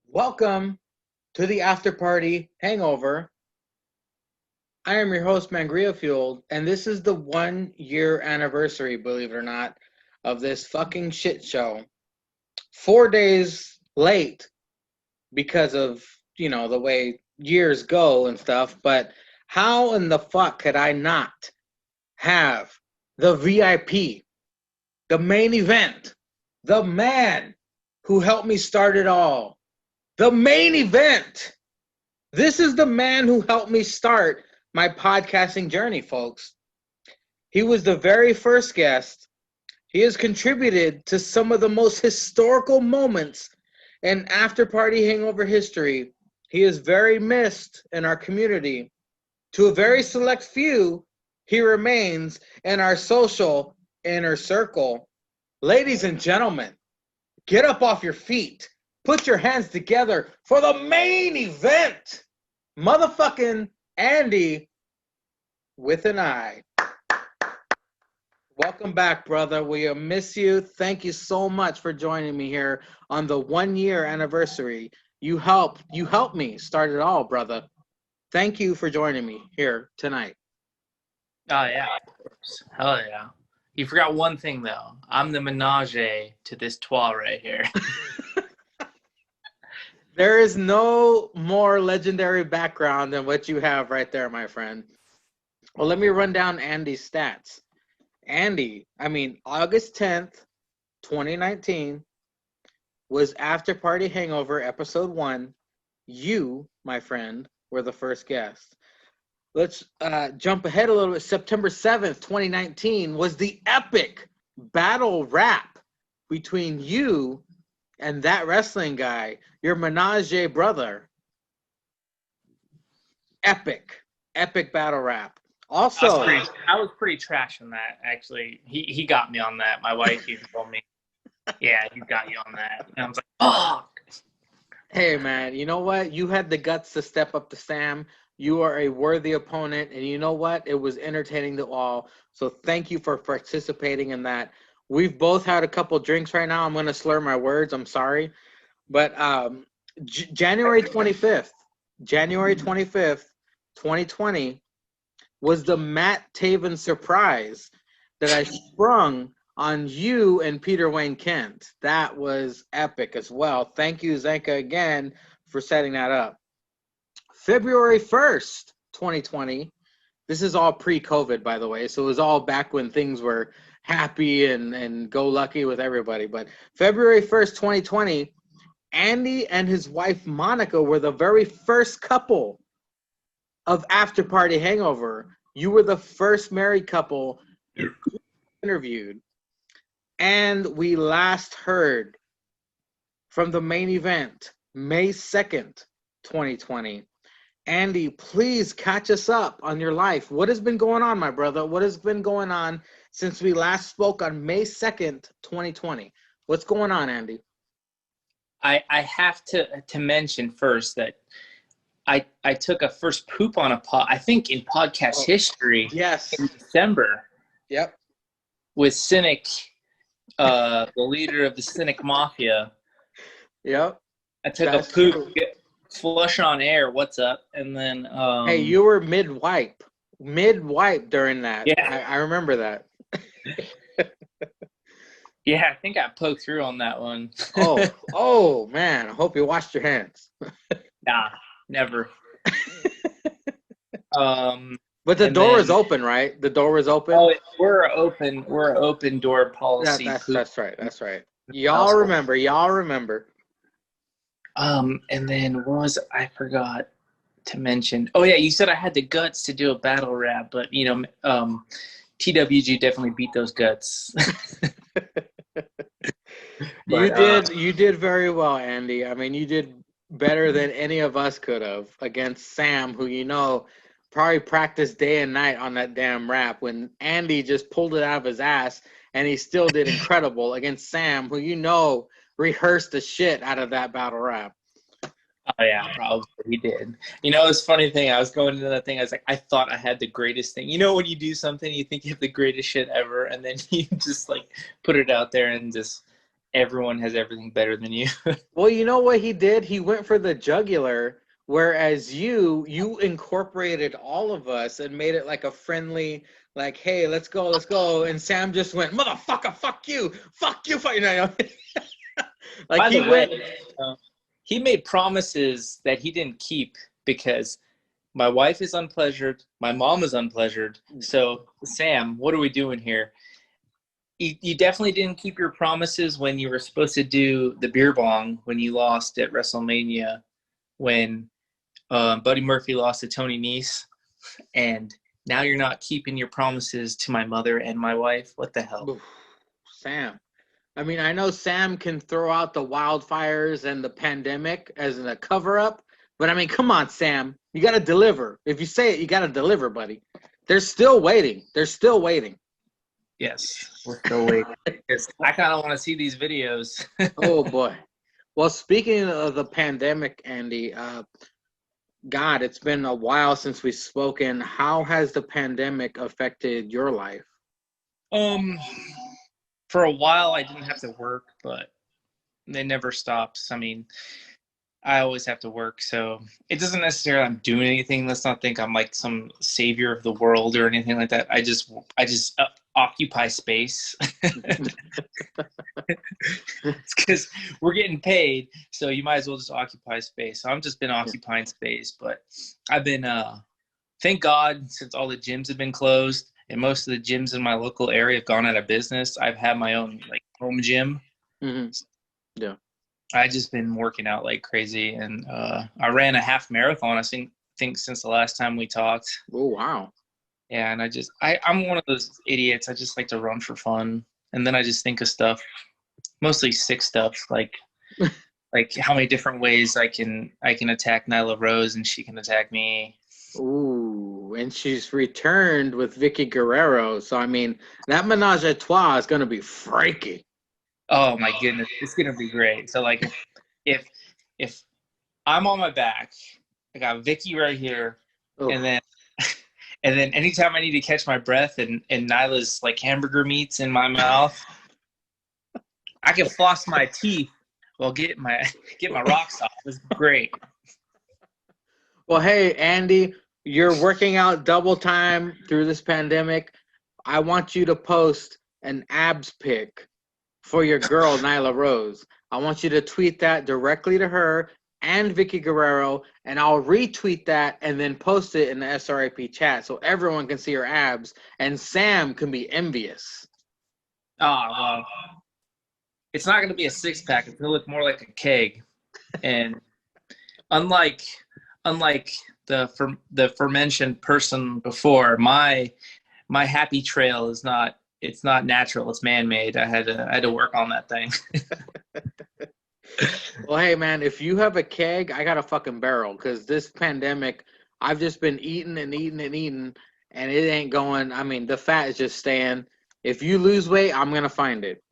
Welcome to the After Party Hangover. I am your host, Mangria Fueled, and this is the 1 year anniversary, believe it or not, of this fucking shit show. 4 days late because of, the way years go and stuff, but how in the fuck could I not have the VIP, the main event, the man who helped me start it all? The main event. This is the man who helped me start my podcasting journey, folks. He was the very first guest. He has contributed to some of the most historical moments in After Party Hangover history. He is very missed in our community. To a very select few, he remains in our social inner circle. Ladies and gentlemen, get up off your feet. Put your hands together for the main event. Motherfucking Andi with an I. Welcome back, brother. We miss you. Thank you so much for joining me here on the 1 year anniversary. You helped me start it all, brother. Thank you for joining me here tonight. Oh, yeah, of course. Hell yeah. You forgot one thing, though. I'm the menage to this trois right here. There is no more legendary background than what you have right there, my friend. Well, let me run down Andi's stats. August 10th, 2019 was After Party Hangover episode 1. You, my friend, were the first guest. Let's jump ahead a little bit. September 7th, 2019 was the epic battle rap between you and that wrestling guy, your menage brother. Epic battle rap. Also, I was pretty trash on that, actually. He got me on that. My wife even told me, yeah, he got you on that. And I was like, fuck. Hey, man, you know what? You had the guts to step up to Sam. You are a worthy opponent, and you know what? It was entertaining to all. So thank you for participating in that. We've both had a couple drinks right now. I'm going to slur my words. I'm sorry. But January 25th, 2020, was the Matt Taven surprise that I sprung on you and Peter Wayne Kent. That was epic as well. Thank you, Zenka, again for setting that up. February 1st, 2020. This is all pre-COVID, by the way. So it was all back when things were happy and go lucky with everybody. But February 1st, 2020, Andi and his wife Monica were the very first couple of After Party Hangover. You were the first married couple interviewed. And we last heard from the main event, May 2nd, 2020. Andi, please catch us up on your life. What has been going on, my brother? What has been going on since we last spoke on May 2nd, 2020? What's going on, Andi? I have to mention first that I took a first poop on a pod, I think in podcast history. Yes. In December. Yep. With Cynic, the leader of the Cynic Mafia. Yep. I took a poop. Flush on air, what's up? And then hey, you were mid-wipe during that. Yeah, I remember that. Yeah, I think I poked through on that one. oh man, I hope you washed your hands. Nah, never. But the door was open, right? The door was open. Oh, we're open door policy. That's right. Y'all remember. And then I forgot to mention. Oh yeah, you said I had the guts to do a battle rap, but TWG definitely beat those guts. You did very well, Andi. I mean, you did better than any of us could have against Sam, who probably practiced day and night on that damn rap. When Andi just pulled it out of his ass, and he still did incredible against Sam, who rehearsed the shit out of that battle rap. Oh yeah, probably he did. It's funny thing. I was going into that thing. I was like, I thought I had the greatest thing. When you do something, you think you have the greatest shit ever, and then you just like put it out there and everyone has everything better than you. Well, you know what he did? He went for the jugular, whereas you incorporated all of us and made it like a friendly, like, hey, let's go, let's go. And Sam just went, motherfucker, fuck you, fuck you, fuck you. Like By he the went. way, he made promises that he didn't keep because my wife is unpleasured, my mom is unpleasured. So, Sam, what are we doing here? You definitely didn't keep your promises when you were supposed to do the beer bong when you lost at WrestleMania, when Buddy Murphy lost to Tony Nese, and now you're not keeping your promises to my mother and my wife. What the hell? Oof, Sam. I mean, I know Sam can throw out the wildfires and the pandemic as a cover up, but I mean, come on, Sam. You got to deliver. If you say it, you got to deliver, buddy. They're still waiting. They're still waiting. Yes, we're still waiting. I kind of want to see these videos. Oh, boy. Well, speaking of the pandemic, Andy, God, it's been a while since we've spoken. How has the pandemic affected your life? For a while, I didn't have to work, but they never stops. I mean, I always have to work, so it doesn't necessarily I'm doing anything. Let's not think I'm like some savior of the world or anything like that. I just occupy space. It's because we're getting paid, so you might as well just occupy space. So I've just been occupying space, but I've been thank God, since all the gyms have been closed and most of the gyms in my local area have gone out of business, I've had my own like home gym. Mm-hmm. Yeah. I just been working out like crazy, and I ran a half marathon. I think since the last time we talked. Oh wow! Yeah, and I'm one of those idiots. I just like to run for fun, and then I just think of stuff, mostly sick stuff, like how many different ways I can attack Nyla Rose and she can attack me. Ooh, and she's returned with Vicky Guerrero. So I mean, that menage a trois is gonna be freaky. Oh my goodness, it's gonna be great. So like, if I'm on my back, I got Vicky right here, Oof. and then anytime I need to catch my breath and Nyla's like hamburger meats in my mouth, I can floss my teeth while get my rocks off. It's great. Well, hey Andy, you're working out double time through this pandemic. I want you to post an abs pic for your girl Nyla Rose. I want you to tweet that directly to her and Vicky Guerrero, and I'll retweet that and then post it in the SRAP chat so everyone can see her abs and Sam can be envious. Oh, well, it's not going to be a six-pack. It's going to look more like a keg. And unlike the aforementioned person before, my happy trail is not. It's not natural. It's man-made. I had to work on that thing. Well, hey, man, if you have a keg, I got a fucking barrel because this pandemic, I've just been eating and eating and eating, and it ain't going. I mean, the fat is just staying. If you lose weight, I'm going to find it.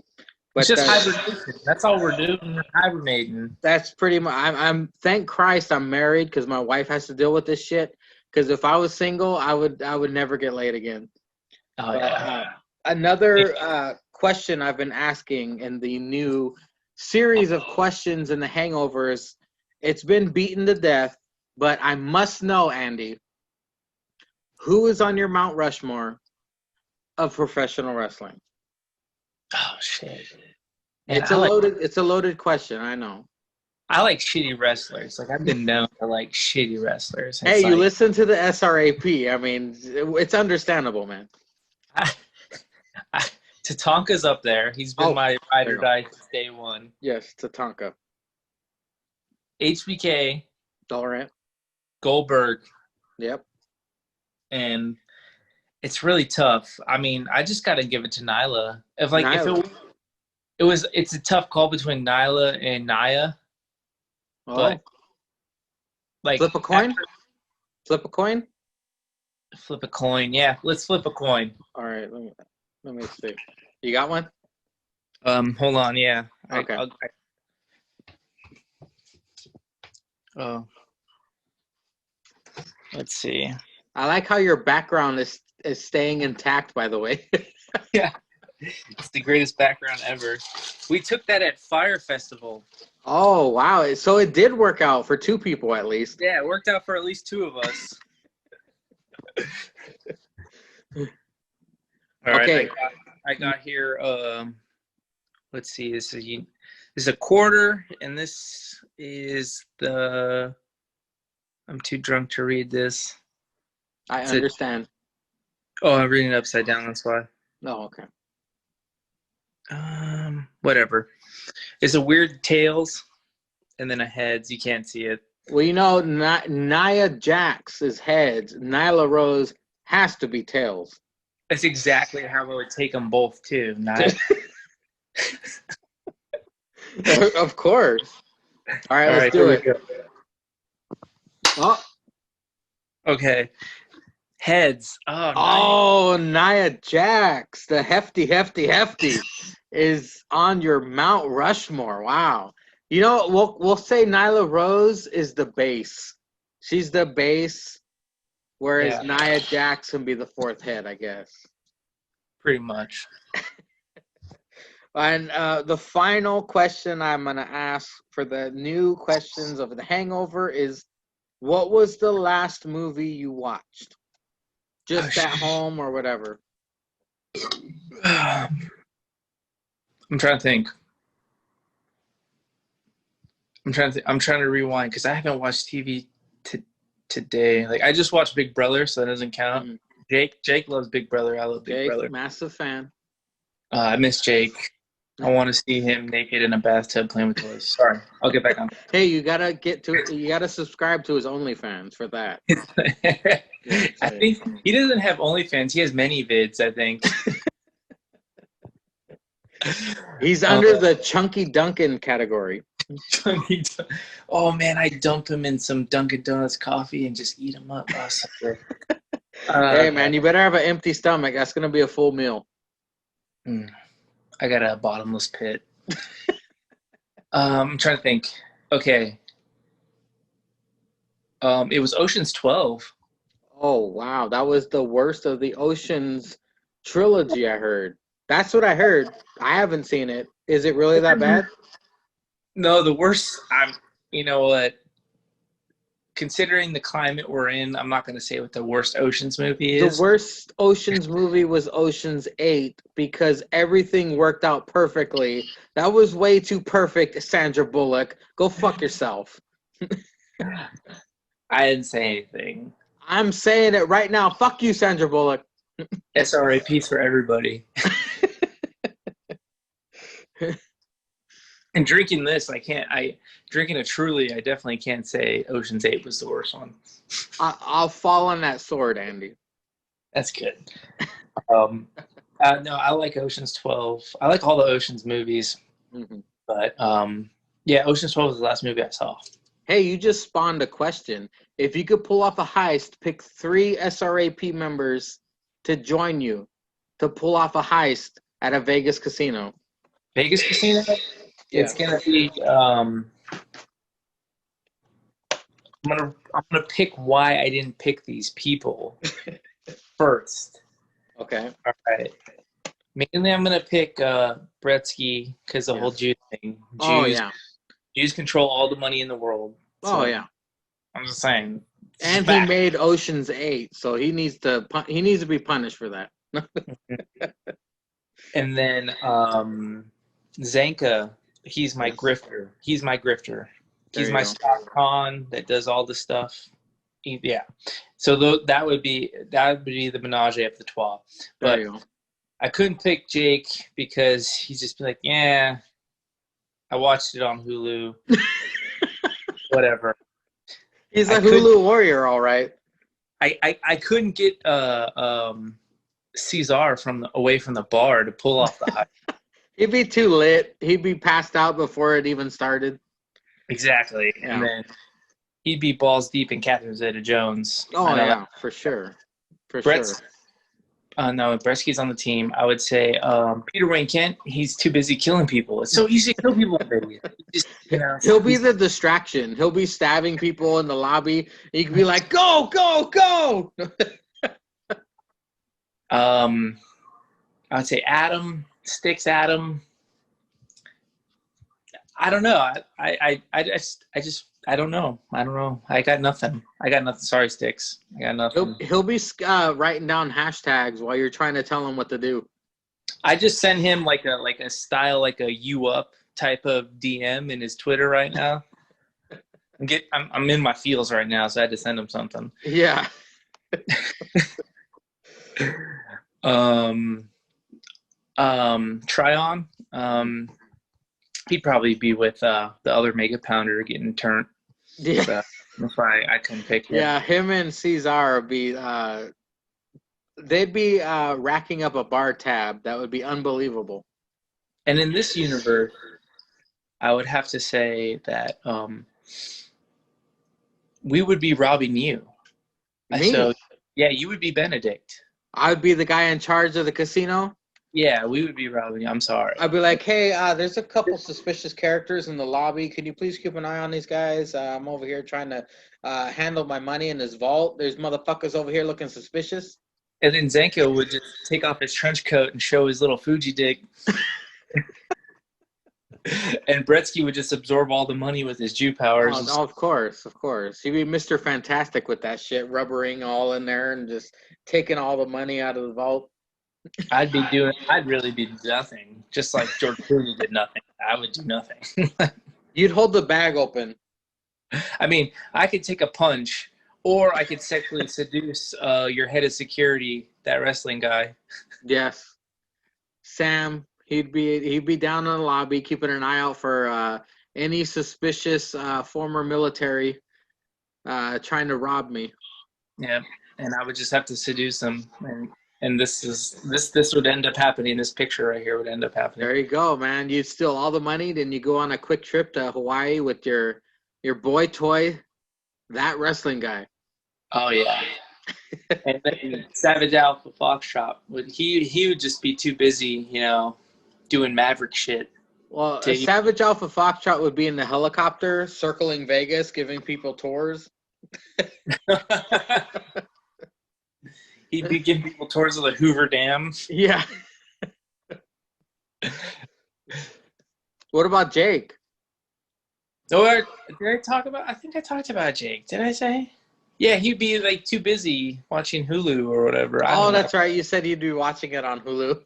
But it's just hibernation. That's all we're doing. We're hibernating. That's pretty much. I'm thank Christ I'm married because my wife has to deal with this shit. Because if I was single, I would never get laid again. Oh, yeah. Another question I've been asking in the new series of questions in the Hangovers, it's been beaten to death, but I must know, Andy, who is on your Mount Rushmore of professional wrestling? Oh shit! Man, it's a loaded question. I know. I like shitty wrestlers. Like I've been known to like shitty wrestlers. Hey, you listen to the SRAP. I mean, it's understandable, man. Tatanka's up there. He's been my ride or die since day one. Yes, Tatanka. HBK. All right. Goldberg. Yep. And it's really tough. I mean, I just got to give it to Nyla. It's a tough call between Nyla and Nia. Oh. But like flip a coin? Flip a coin? Flip a coin. Yeah, let's flip a coin. All right, let me see. You got one? Hold on. Yeah. Okay. Let's see. I like how your background is staying intact, by the way. Yeah. It's the greatest background ever. We took that at Fire Festival. Oh, wow. So it did work out for 2 people at least. Yeah, it worked out for at least 2 of us. All right, Okay. I got here. Let's see. This is a quarter, and this is the. I'm too drunk to read this. I understand. I'm reading it upside down. That's why. Oh, okay. Whatever. It's a weird tails, and then a heads. You can't see it. Well, you know, Nia Jax is heads. Nyla Rose has to be tails. That's exactly how I would take them both too. Not. Of course. All right, let's do it. Oh. Okay. Heads. Oh, Nia Jax, the hefty is on your Mount Rushmore. Wow. You know, we'll say Nyla Rose is the base. She's the base, whereas Nia Jax can be the 4th head, I guess. Pretty much. And the final question I'm going to ask for the new questions of the Hangover is, what was the last movie you watched? Just at home or whatever. I'm trying to think. I'm trying to rewind because I haven't watched TV today. Like I just watched Big Brother, so that doesn't count. Mm-hmm. Jake loves Big Brother. I love Big Brother. Massive fan. I miss Jake. I want to see him naked in a bathtub playing with toys. Sorry, I'll get back on. Hey, you gotta subscribe to his OnlyFans for that. I think he doesn't have OnlyFans. He has many vids, I think. He's under the Chunky Dunkin' category. Oh man, I dump him in some Dunkin' Donuts coffee and just eat him up. Hey man, you better have an empty stomach. That's gonna be a full meal. I got a bottomless pit. I'm trying to think. Okay. It was Ocean's 12. Oh wow, that was the worst of the Ocean's trilogy. I heard. That's what I heard. I haven't seen it. Is it really that bad? No, the worst. You know what? Considering the climate we're in, I'm not going to say what the worst Ocean's movie is. The worst Ocean's movie was Ocean's 8 because everything worked out perfectly. That was way too perfect, Sandra Bullock. Go fuck yourself. I didn't say anything. I'm saying it right now. Fuck you, Sandra Bullock. SRAP for everybody. And drinking this, drinking a Truly, I definitely can't say Ocean's 8 was the worst one. I'll fall on that sword, Andy. That's good. No, I like Ocean's 12. I like all the Ocean's movies. Mm-hmm. But, Ocean's 12 was the last movie I saw. Hey, you just spawned a question. If you could pull off a heist, pick 3 SRAP members to join you to pull off a heist at a Vegas casino. Vegas casino? Yeah. It's gonna be. I'm gonna pick why I didn't pick these people first. Okay. All right. Mainly, I'm gonna pick Bretsky because the whole Jews thing. Jews control all the money in the world. So I'm just saying. And he made Ocean's 8, so he needs to be punished for that. And then Zanka. He's my grifter. He's my There stock con that does all the stuff. So that would be the menage a trois. But I couldn't pick Jake because he's just like, I watched it on Hulu. Whatever. He's a Hulu warrior, all right. I couldn't get Cesar away from the bar to pull off the hype. He'd be too lit. He'd be passed out before it even started. Exactly. Yeah. And then he'd be balls deep in Catherine Zeta-Jones. Oh, yeah, for sure. Sure. No, Bresky's on the team. I would say Peter Wayne Kent, he's too busy killing people. It's so easy to kill people in Vegas. He'll be the distraction. He'll be stabbing people in the lobby. He could be like, go, go, go! I would say Adam. I don't know. I don't know. I don't know. I got nothing. Sorry, Sticks. I got nothing. He'll be writing down hashtags while you're trying to tell him what to do. I just sent him like a style, like a you up type of DM in his Twitter right now. I'm in my feels right now, so I had to send him something. Yeah. Tryon. He'd probably be with the other Mega Pounder getting turned. Yeah. So if I couldn't pick him. Yeah, him and Cesar would be they'd be racking up a bar tab. That would be unbelievable. And in this universe, I would have to say that we would be robbing you. Me? So, yeah, you would be Benedict. I would be the guy in charge of the casino. Yeah, we would be robbing you. I'm sorry. I'd be like, hey, there's a couple suspicious characters in the lobby. Can you please keep an eye on these guys? I'm over here trying to handle my money in this vault. There's motherfuckers over here looking suspicious. And then Zenko would just take off his trench coat and show his little Fuji dick. And Bretsky would just absorb all the money with his Jew powers. Oh, of course. He'd be Mr. Fantastic with that shit, rubbering all in there and just taking all the money out of the vault. I'd really be nothing. Just like George Clooney did nothing. I would do nothing. You'd hold the bag open. I mean, I could take a punch, or I could sexually seduce your head of security, that wrestling guy. Yes. Sam, he'd be down in the lobby keeping an eye out for any suspicious former military trying to rob me. Yeah, and I would just have to seduce them, and this would end up happening. This picture right here would end up happening. There you go, man. You'd steal all the money, then you go on a quick trip to Hawaii with your boy toy, that wrestling guy. Oh yeah. And then Savage Alpha Foxtrot he would just be too busy, doing Maverick shit. Well, a Savage Alpha Foxtrot would be in the helicopter circling Vegas, giving people tours. He'd be giving people tours of the Hoover Dam. Yeah. What about Jake? Or did I talk about? I think I talked about Jake. Did I say? Yeah, he'd be like too busy watching Hulu or whatever. Oh, that's right. You said you'd be watching it on Hulu.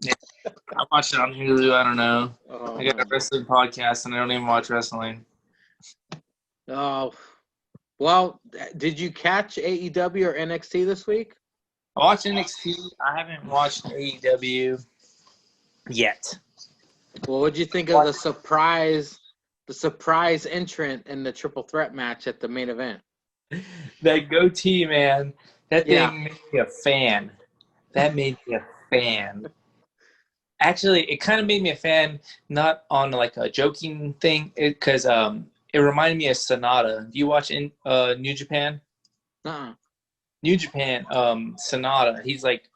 Yeah, I watch it on Hulu. I don't know. Oh, I got a wrestling podcast and I don't even watch wrestling. Oh, well, did you catch AEW or NXT this week? I watched NXT. I haven't watched AEW yet. Well, what'd you think of the surprise entrant in the triple threat match at the main event? That goatee, man. That thing made me a fan. That made me a fan. Actually, it kind of made me a fan, not on like a joking thing, because it reminded me of Sonata. Do you watch New Japan? Uh-uh. New Japan, Sonata. He's like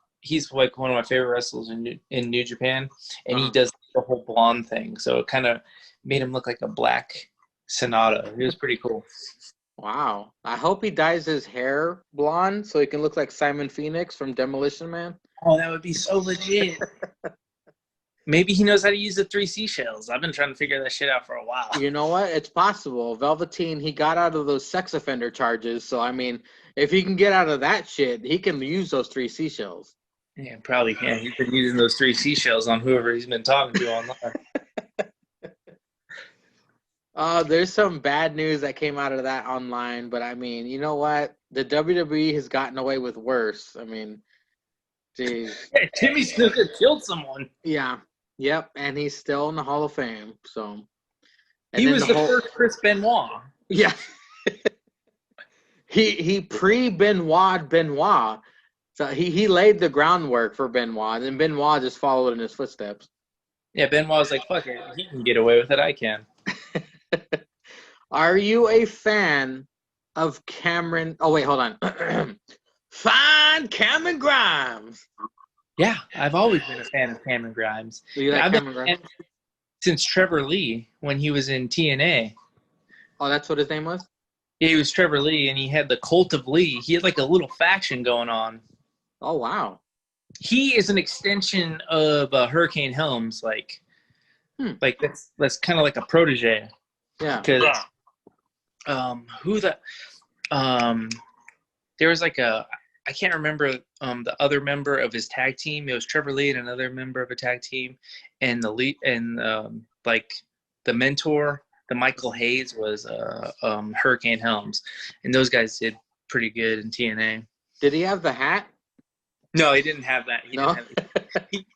one of my favorite wrestlers in New Japan, and he does the whole blonde thing. So it kind of made him look like a black Sonata. It was pretty cool. Wow. I hope he dyes his hair blonde so he can look like Simon Phoenix from Demolition Man. Oh, that would be so legit. Maybe he knows how to use the 3 seashells. I've been trying to figure that shit out for a while. You know what? It's possible. Velveteen, he got out of those sex offender charges. So, I mean, if he can get out of that shit, he can use those 3 seashells. Yeah, probably can. He's been using those 3 seashells on whoever he's been talking to online. There's some bad news that came out of that online, but I mean, you know what? The WWE has gotten away with worse. I mean, geez. Yeah, Jimmy Snuka killed someone. Yeah. Yep. And he's still in the Hall of Fame. So he was the first Chris Benoit. Yeah. he Benoit. So he laid the groundwork for Benoit, and then Benoit just followed in his footsteps. Yeah, Benoit was like, fuck it. He can get away with it. I can. Are you a fan of Cameron? Oh, wait, hold on. Fine Cameron Grimes. Yeah, I've always been a fan of Cameron Grimes. You like Cameron Grimes? Since Trevor Lee, when he was in TNA. Oh, that's what his name was? Yeah, he was Trevor Lee, and he had the Cult of Lee. He had like a little faction going on. Oh, wow. He is an extension of Hurricane Helms. Like, Like that's kind of like a protege. Yeah. Because there was like I can't remember the other member of his tag team. It was Trevor Lee and another member of a tag team, and the lead and like the mentor, the Michael Hayes was Hurricane Helms, and those guys did pretty good in TNA. Did he have the hat? No, he didn't have that. No.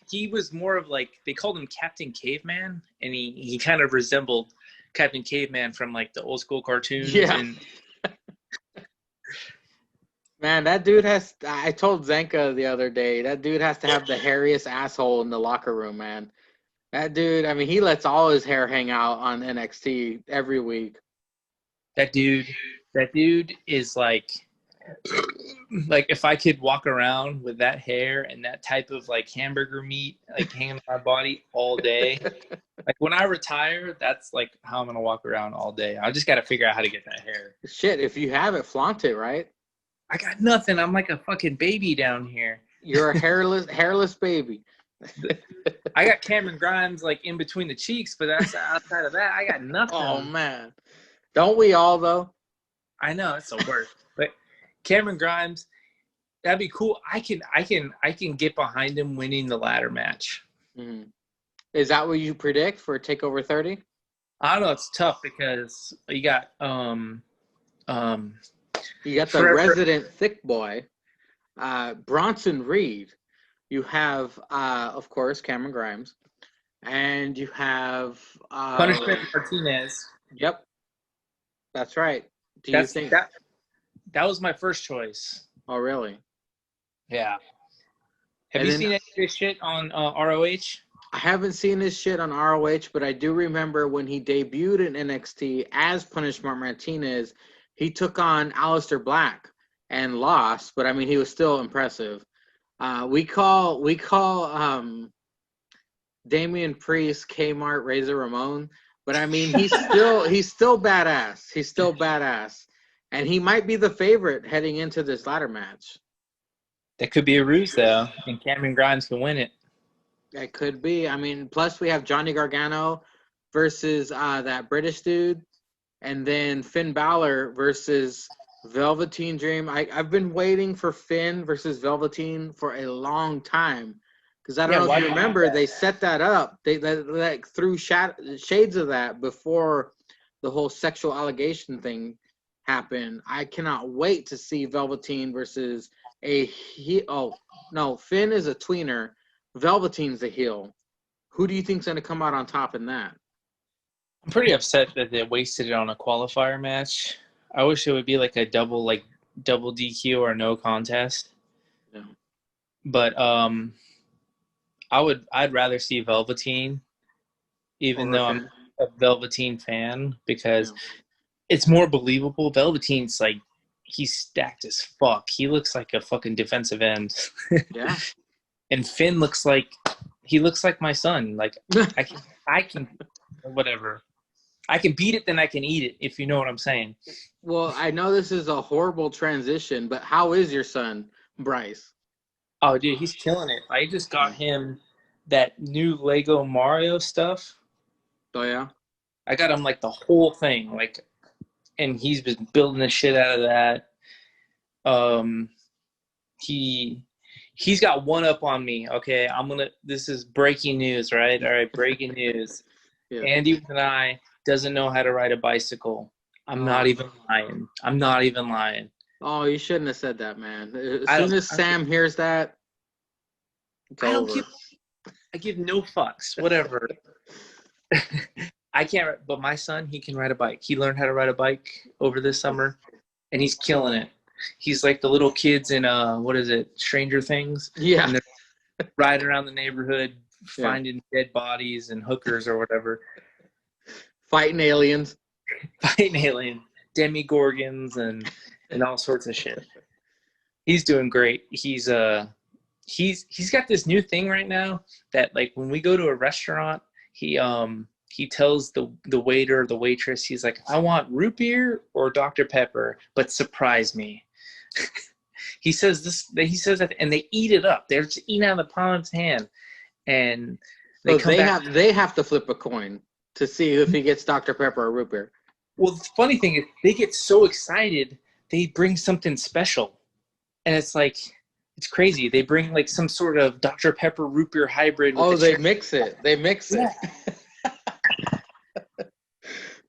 He was more of like, they called him Captain Caveman, and he kind of resembled Captain Caveman from like the old school cartoons. Yeah. And Man, that dude I told Zenka the other day, that dude has to have the hairiest asshole in the locker room, man. That dude, I mean, he lets all his hair hang out on NXT every week. that dude is like if I could walk around with that hair and that type of like hamburger meat like hanging on my body all day, like when I retire, that's like how I'm gonna walk around all day. I just got to figure out how to get that hair. Shit, if you have it, flaunt it, right? I got nothing. I'm like a fucking baby down here. You're a hairless baby. I got Cameron Grimes like in between the cheeks, but that's outside of that, I got nothing. Oh man, don't we all though? I know it's the worst, but Cameron Grimes, that'd be cool. I can get behind him winning the ladder match. Mm-hmm. Is that what you predict for Takeover 30? I don't know. It's tough because you got you got the resident thick boy, Bronson Reed. You have, of course, Cameron Grimes, and you have Punishment Martinez. Yep, that's right. Do you think that was my first choice? Oh, really? Yeah. Have you seen any of this shit on ROH? I haven't seen this shit on ROH, but I do remember when he debuted in NXT as Punishment Martinez, he took on Aleister Black and lost, but I mean he was still impressive. We call Damian Priest Kmart Razor Ramon, but I mean he's still badass. He's still badass, and he might be the favorite heading into this ladder match. That could be a ruse though, and Cameron Grimes can win it. That could be. I mean, plus we have Johnny Gargano versus that British dude, and then Finn Balor versus Velveteen Dream. I've been waiting for Finn versus Velveteen for a long time because I don't know if you remember, they set that up. They threw shades of that before the whole sexual allegation thing happened. I cannot wait to see Velveteen versus Finn is a tweener. Velveteen's a heel. Who do you think's going to come out on top in that? I'm pretty upset that they wasted it on a qualifier match. I wish it would be like a double DQ or no contest. Yeah. But I'd rather see Velveteen, even though I'm a Velveteen fan, because it's more believable. Velveteen's like, he's stacked as fuck. He looks like a fucking defensive end. Yeah. And Finn looks like my son. Like I can whatever. I can beat it, then I can eat it, if you know what I'm saying. Well, I know this is a horrible transition, but how is your son, Bryce? Oh, dude, he's killing it. I just got him that new Lego Mario stuff. Oh, yeah? I got him, like, the whole thing. Like, and he's been building the shit out of that. He's got one up on me. Okay, this is breaking news, right? All right, breaking news. Yeah. Andi and I doesn't know how to ride a bicycle. I'm not even lying. Oh, you shouldn't have said that, man. As soon as Sam hears that, it's over. I give no fucks. Whatever. I can't, but my son, he can ride a bike. He learned how to ride a bike over this summer, and he's killing it. He's like the little kids in Stranger Things? Yeah. And they're riding around the neighborhood, finding dead bodies and hookers or whatever. Fighting aliens, demigorgons and all sorts of shit. He's doing great. He's got this new thing right now that, like, when we go to a restaurant, he tells the waiter or the waitress, he's like, I want root beer or Dr. Pepper, but surprise me. He says that, and they eat it up. They're just eating out of the palm of his hand. And So come back. they have to flip a coin to see if he gets Dr. Pepper or root beer. Well, the funny thing is, they get so excited, they bring something special. And it's like, it's crazy. They bring like some sort of Dr. Pepper root beer hybrid with They mix it. They mix it.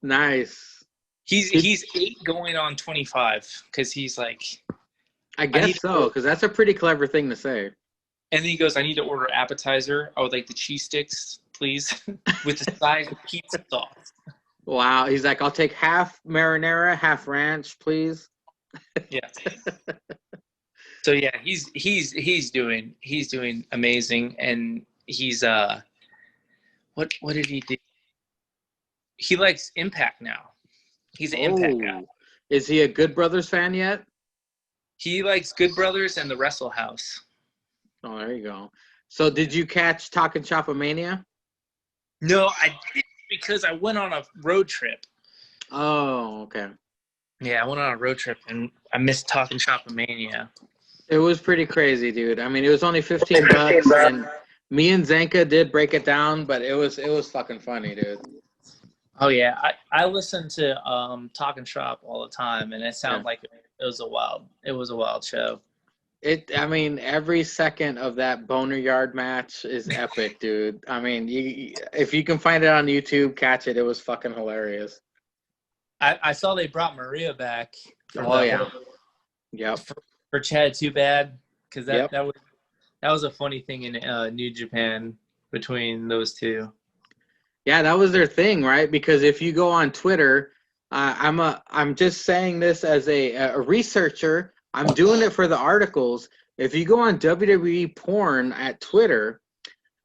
Nice. He's 8 going on 25 because he's like, I guess so, because that's a pretty clever thing to say. And then he goes, I need to order appetizer. I would like the cheese sticks, please, with the size of pizza sauce. Wow. He's like, I'll take half marinara, half ranch, please. Yeah. So yeah, he's doing amazing, and he's what did he do? He likes Impact now. He's an Impact guy. Is he a Good Brothers fan yet? He likes Good Brothers and the Wrestle House. Oh, there you go. So did you catch Talkin' Shop-A-Mania? No, I didn't, because I went on a road trip. Oh, okay. Yeah, I went on a road trip, and I missed Talkin' Shop-A-Mania. It was pretty crazy, dude. I mean, it was only $15, and me and Zenka did break it down, but it was fucking funny, dude. Oh yeah, I listen to Talkin' Shop all the time, and it sounded like it was a wild show. I mean, every second of that Boneyard match is epic, dude. I mean, if you can find it on YouTube, catch it. It was fucking hilarious. I saw they brought Maria back. Yep. For Chad Too Bad, because that was a funny thing in New Japan between those two. Yeah, that was their thing, right? Because if you go on Twitter, I'm just saying this as a researcher. I'm doing it for the articles. If you go on WWE Porn at Twitter,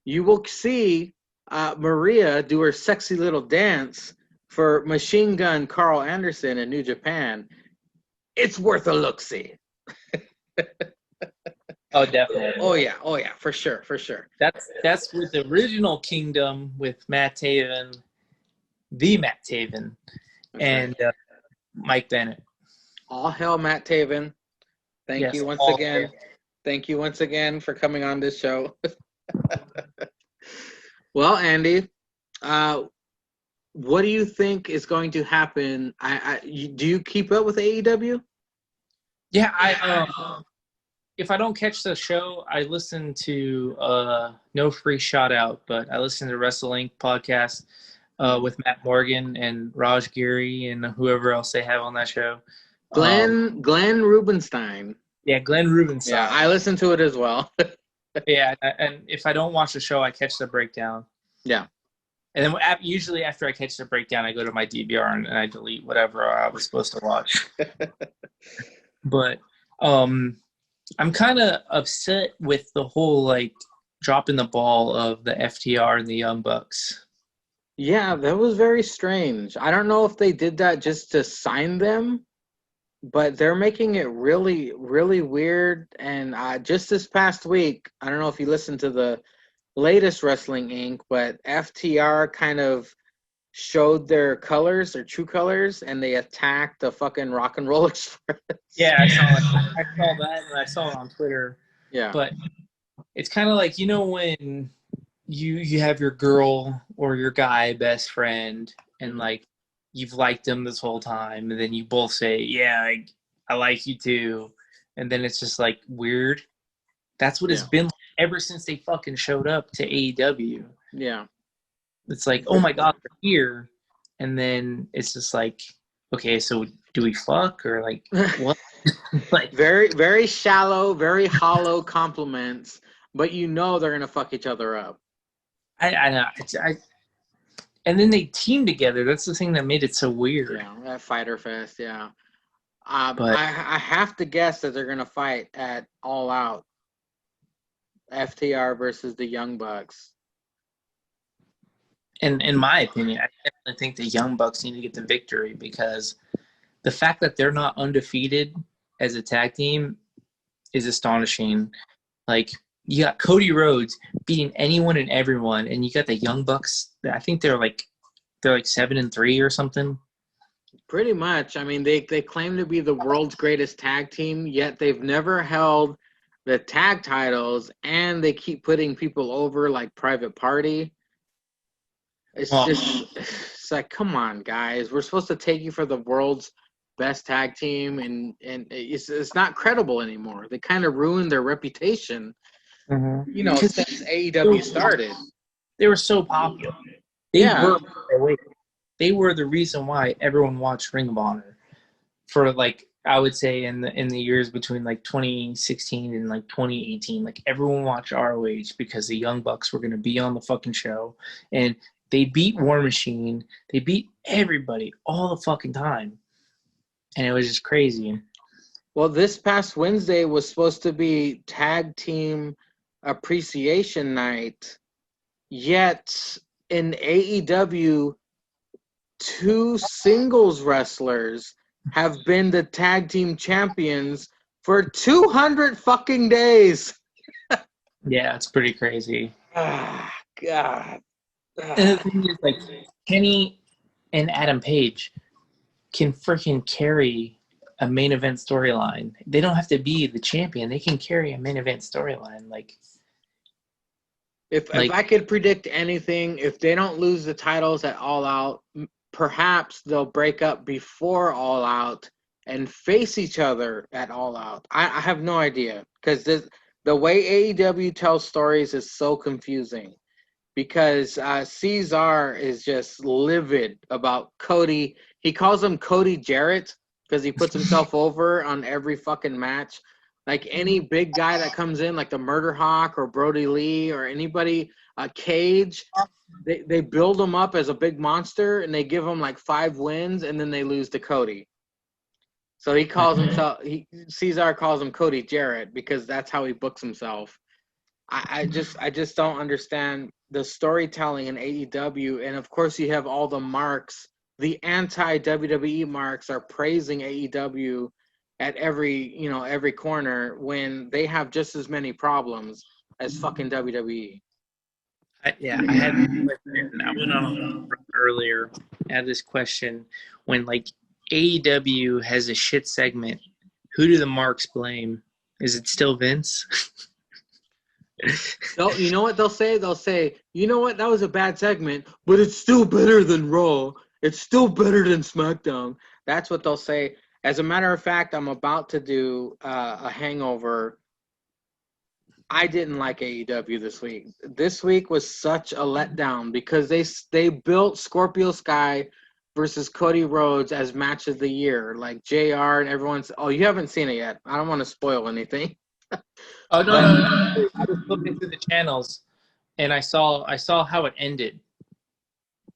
you will see Maria do her sexy little dance for Machine Gun Carl Anderson in New Japan. It's worth a look-see. Oh, definitely. Oh yeah, for sure. That's with the original Kingdom with Matt Taven, and Mike Bennett. All hail Matt Taven. Thank you once again. Thank you once again for coming on this show. Well, Andy, what do you think is going to happen? Do you keep up with AEW? Yeah, if I don't catch the show, I listen to no free shout out, but I listen to Wrestle Inc. podcast with Matt Morgan and Raj Giri and whoever else they have on that show. Glenn Rubenstein. Yeah, Glenn Rubenstein. Yeah, I listen to it as well. Yeah, and if I don't watch the show, I catch the breakdown. Yeah. And then usually after I catch the breakdown, I go to my DVR and I delete whatever I was supposed to watch. But I'm kind of upset with the whole like dropping the ball of the FTR and the Young Bucks. Yeah, that was very strange. I don't know if they did that just to sign them, but they're making it really, really weird. And just this past week, I don't know if you listened to the latest Wrestling Inc., but FTR kind of showed their colors, their true colors, and they attacked the fucking Rock and Roll Express. Yeah, I saw that, and I saw it on Twitter. Yeah. But it's kind of like, when you have your girl or your guy best friend, and like you've liked them this whole time, and then you both say, yeah, I like you too, and then it's just like weird. That's what it's been like ever since they fucking showed up to AEW. Yeah. It's like, oh my God, they're here. And then it's just like, okay, so do we fuck or like what? Like very, very shallow, very hollow compliments, but they're gonna fuck each other up. I know. And then they team together. That's the thing that made it so weird. Yeah, that Fyter Fest, yeah. But I have to guess that they're gonna fight at All Out. FTR versus the Young Bucks. And in my opinion, I definitely think the Young Bucks need to get the victory, because the fact that they're not undefeated as a tag team is astonishing. Like, you got Cody Rhodes beating anyone and everyone, and you got the Young Bucks. I think they're like 7-3 or something. Pretty much. I mean, they claim to be the world's greatest tag team, yet they've never held the tag titles, and they keep putting people over like Private Party. It's Well, just, it's like, come on, guys. We're supposed to take you for the world's best tag team, and it's not credible anymore. They kind of ruined their reputation, because since AEW started. they were so popular. Yeah. They were the reason why everyone watched Ring of Honor for like I would say in the years between like 2016 and like 2018. Like everyone watched ROH because the Young Bucks were going to be on the fucking show, and they beat War Machine. They beat everybody all the fucking time, and it was just crazy. Well, this past Wednesday was supposed to be Tag Team Appreciation Night, yet in AEW, two singles wrestlers have been the tag team champions for 200 fucking days. Yeah, it's pretty crazy. Ah, God. And the thing is, like, Kenny and Adam Page can freaking carry a main event storyline. They don't have to be the champion. They can carry a main event storyline. If I could predict anything, if they don't lose the titles at All Out, perhaps they'll break up before All Out and face each other at All Out. I have no idea, because the way AEW tells stories is so confusing, because Cesar is just livid about Cody. He calls him Cody Jarrett because he puts himself over on every fucking match. Like any big guy that comes in, like the Murder Hawk or Brody Lee or anybody, Cage, they build him up as a big monster and they give him like 5 wins and then they lose to Cody. So he calls himself, Cesar calls him Cody Jarrett because that's how he books himself. I just don't understand the storytelling in AEW, and of course you have all the marks, the anti-WWE marks are praising AEW at every corner when they have just as many problems as fucking WWE. I had this question. I went on earlier. I had this question when like AEW has a shit segment. Who do the marks blame? Is it still Vince? You know what they'll say? They'll say, you know what, that was a bad segment, but it's still better than Raw. It's still better than SmackDown. That's what they'll say. As a matter of fact, I'm about to do a hangover. I didn't like AEW this week. This week was such a letdown because they built Scorpio Sky versus Cody Rhodes as match of the year. Like JR and everyone's, oh, you haven't seen it yet. I don't want to spoil anything. Oh no. I was looking through the channels and I saw how it ended.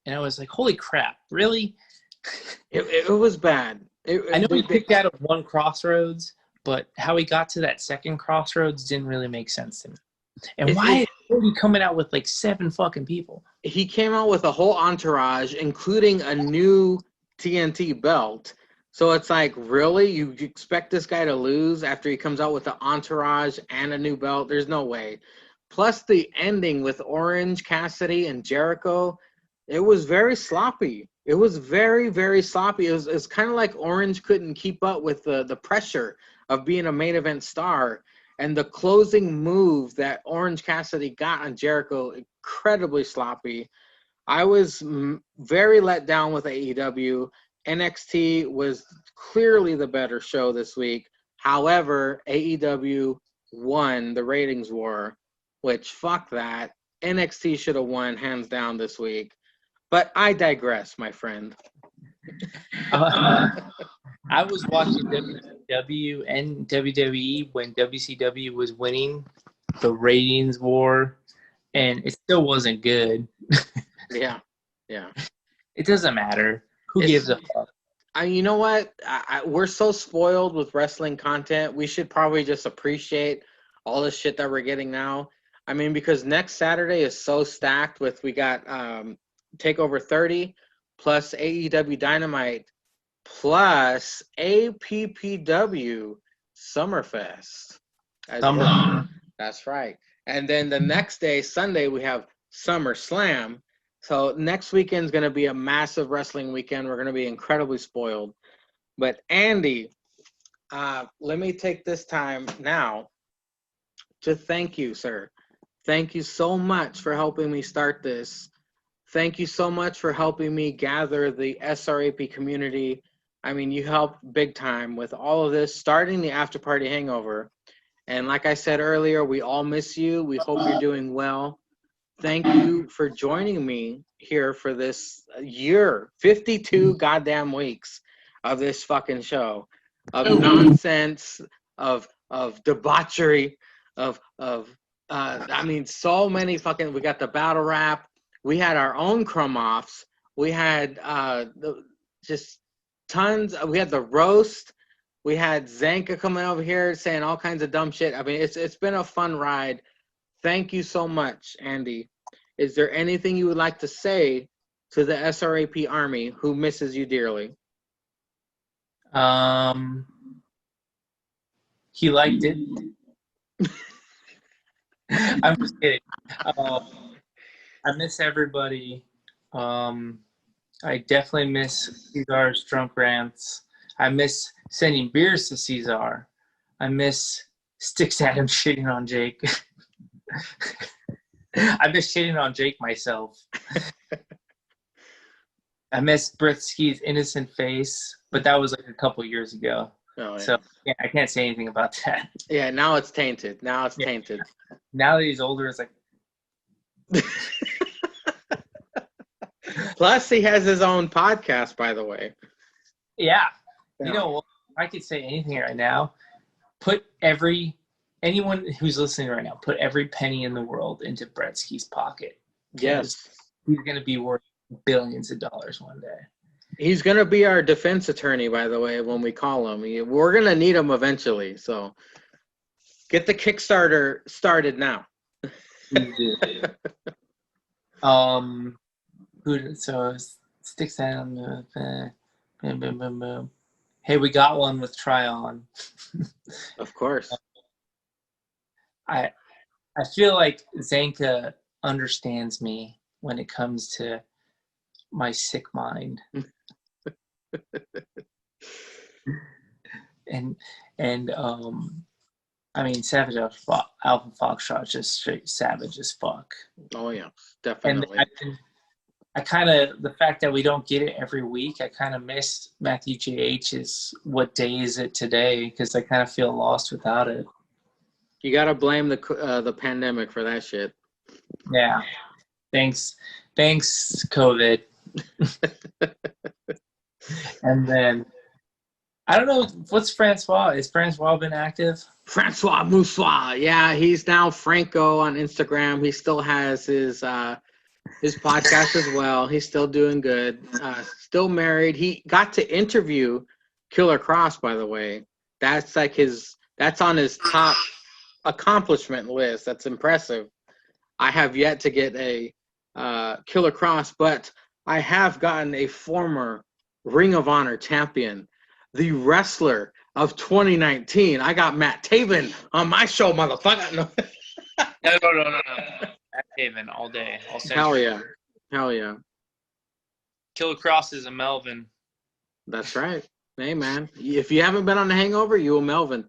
And I was like, holy crap, really? It was bad. I know he picked out of one crossroads, but how he got to that second crossroads didn't really make sense to me. And why is Cody coming out with like 7 fucking people? He came out with a whole entourage, including a new TNT belt. So it's like, really? You expect this guy to lose after he comes out with an entourage and a new belt? There's no way. Plus the ending with Orange Cassidy and Jericho, it was very sloppy. It was very, very sloppy. It was kind of like Orange couldn't keep up with the pressure of being a main event star. And the closing move that Orange Cassidy got on Jericho, incredibly sloppy. I was very let down with AEW. NXT was clearly the better show this week. However, AEW won the ratings war, which fuck that. NXT should have won hands down this week. But I digress, my friend. I was watching WCW and WWE when WCW was winning the ratings war, and it still wasn't good. Yeah. It doesn't matter. Who gives a fuck? You know what? We're so spoiled with wrestling content. We should probably just appreciate all the shit that we're getting now. I mean, because next Saturday is so stacked with, we got TakeOver 30 plus AEW Dynamite plus APPW Summerfest. That's right. And then the next day, Sunday, we have SummerSlam. So next weekend's going to be a massive wrestling weekend. We're going to be incredibly spoiled. But Andy, let me take this time now to thank you, sir. Thank you so much for helping me start this. thank you so much for helping me gather the SRAP community. I mean, you helped big time with all of this, starting the After Party Hangover. And like I said earlier, we all miss you. We hope you're doing well. Thank you for joining me here for this year, 52 goddamn weeks of this fucking show, of nonsense, of debauchery, I mean, so many fucking. We got the battle rap. We had our own crumb offs. We had just tons. We had the roast. We had Zanka coming over here saying all kinds of dumb shit. I mean, it's been a fun ride. Thank you so much, Andy. Is there anything you would like to say to the SRAP Army who misses you dearly? He liked it. I'm just kidding. I miss everybody. I definitely miss Cesar's drunk rants. I miss sending beers to Cesar. I miss Sticks Adam shitting on Jake. I miss shitting on Jake myself. I miss Britsky's innocent face, but that was like a couple years ago. Oh, yeah. So yeah, I can't say anything about that. Yeah, now it's tainted. Now it's tainted. Now that he's older, it's like. Plus, he has his own podcast, by the way. Yeah. You know, I could say anything right now. Anyone who's listening right now, put every penny in the world into Bretsky's pocket. Yes. He's going to be worth billions of dollars one day. He's going to be our defense attorney, by the way, when we call him. We're going to need him eventually. So get the Kickstarter started now. So Sticks that on the boom, boom, boom, boom. Hey, we got one with Tryon. Of course. I feel like Zanka understands me when it comes to my sick mind. and I mean, Savage Alpha Foxtrot just straight savage as fuck. Oh yeah, definitely. And I kind of, the fact that we don't get it every week, I kind of miss Matthew JH's What Day Is It Today, because I kind of feel lost without it. You got to blame the pandemic for that shit. Yeah. Thanks, COVID. And then, I don't know, what's Francois? Is Francois been active? Francois Moussois. Yeah, he's now Franco on Instagram. He still has his podcast as well. He's still doing good. Still married. He got to interview Killer Cross, by the way. That's like that's on his top accomplishment list. That's impressive. I have yet to get a Killer Cross, but I have gotten a former Ring of Honor champion, the wrestler of 2019. I got Matt Taven on my show, motherfucker. No. No. Matt Taven all day. All Hell yeah. Killer Cross is a Melvin. That's right. Hey, man. If you haven't been on The Hangover, you will Melvin.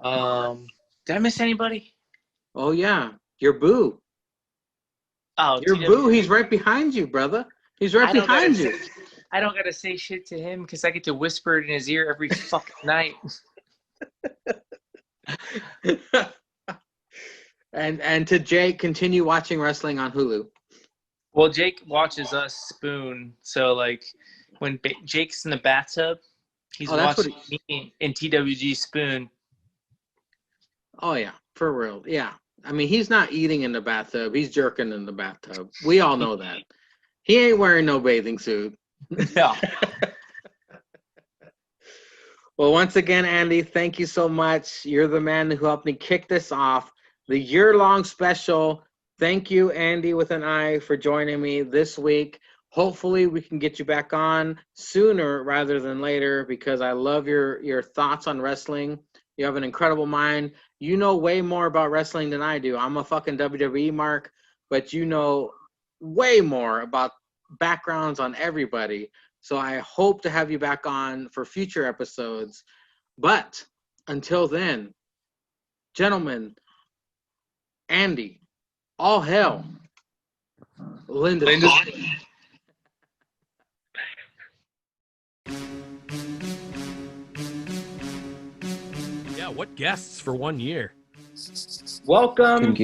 Did I miss anybody? Oh, yeah. Your boo. Oh, your boo. He's right behind you, brother. He's right behind you. I don't got to say shit to him because I get to whisper it in his ear every fucking night. And to Jake, continue watching wrestling on Hulu. Well, Jake watches us Spoon. So, like, when Jake's in the bathtub, he's watching me in TWG Spoon. Oh, yeah. For real. Yeah. I mean, he's not eating in the bathtub. He's jerking in the bathtub. We all know that. He ain't wearing no bathing suit. No. Well, once again, Andy, thank you so much. You're the man who helped me kick this off. The year-long special. Thank you, Andy with an I, for joining me this week. Hopefully, we can get you back on sooner rather than later because I love your thoughts on wrestling. You have an incredible mind. You know way more about wrestling than I do. I'm a fucking WWE mark, but you know way more about backgrounds on everybody. So I hope to have you back on for future episodes. But until then, gentlemen, Andy, all hell. Linda. Yeah, what guests for 1 year? Welcome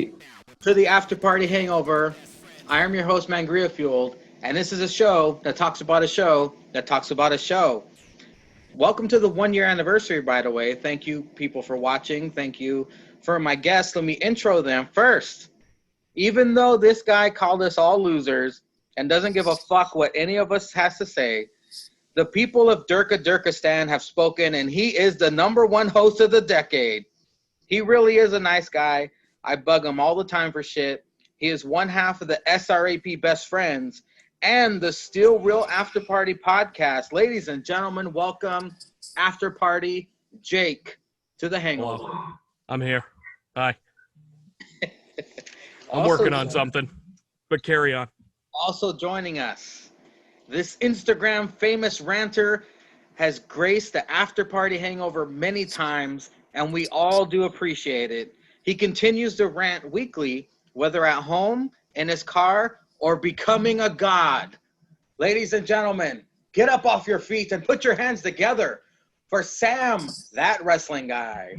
to the After Party Hangover. I am your host, Mangria Fueled, and this is a show that talks about a show that talks about a show. Welcome to the 1 year anniversary, by the way. Thank you, people, for watching. Thank you for my guests. Let me intro them first. Even though this guy called us all losers and doesn't give a fuck what any of us has to say, the people of Durkistan have spoken, and he is the #1 host of the decade. He really is a nice guy. I bug him all the time for shit. He is one half of the SRAP Best Friends and the Still Real After Party podcast. Ladies and gentlemen, welcome After Party Jake to the Hangover. Hello. I'm here. Hi. I'm working on something, but carry on. Also joining us, this Instagram famous ranter has graced the After Party Hangover many times, and we all do appreciate it. He continues to rant weekly, whether at home, in his car, or becoming a god. Ladies and gentlemen, get up off your feet and put your hands together for Sam, that wrestling guy.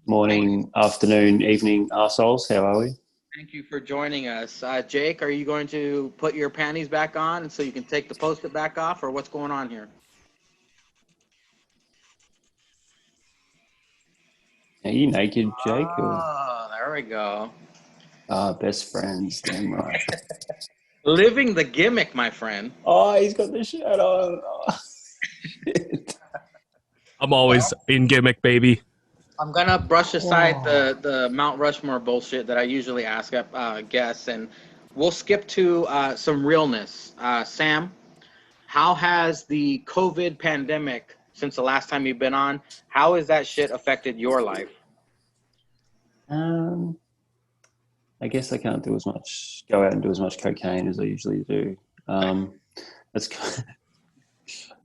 Morning, afternoon, evening, arseholes. How are we? Thank you for joining us. Jake, are you going to put your panties back on so you can take the post-it back off, or what's going on here? Are you naked, Jake? Oh, there we go. Best friends, damn right. Living the gimmick, my friend. Oh, he's got the shirt on. Oh, shit. I'm always in gimmick, baby. I'm going to brush aside the Mount Rushmore bullshit that I usually ask guests, and we'll skip to some realness. Sam, how has the COVID pandemic, since the last time you've been on, how has that shit affected your life? I guess I can't go out and do as much cocaine as I usually do. That's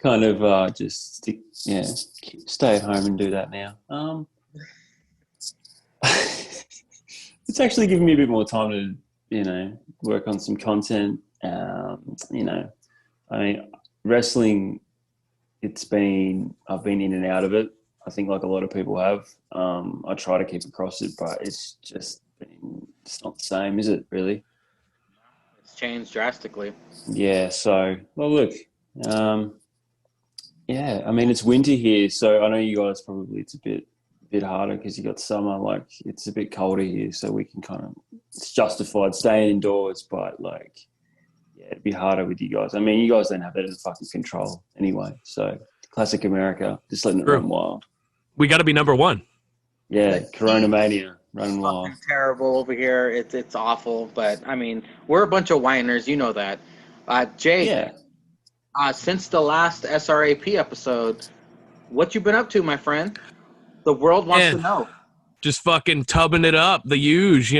kind of just stay at home and do that now. It's actually given me a bit more time to, work on some content. I mean, wrestling, I've been in and out of it. I think like a lot of people have. I try to keep across it, but it's not the same, is it really? It's changed drastically. Yeah, so, well, look, I mean, it's winter here, so I know you guys probably it's a bit harder because you got summer. Like, it's a bit colder here, so we can it's justified staying indoors, but it'd be harder with you guys. I mean, you guys don't have that in fucking control anyway. So, classic America, just letting it run wild. We got to be #1. Yeah, Corona Mania, running wild. Terrible over here. It's awful, but I mean, we're a bunch of whiners. You know that. Jake, since the last SRAP episode, what you been up to, my friend? The world wants to know. Just fucking tubbing it up, the huge,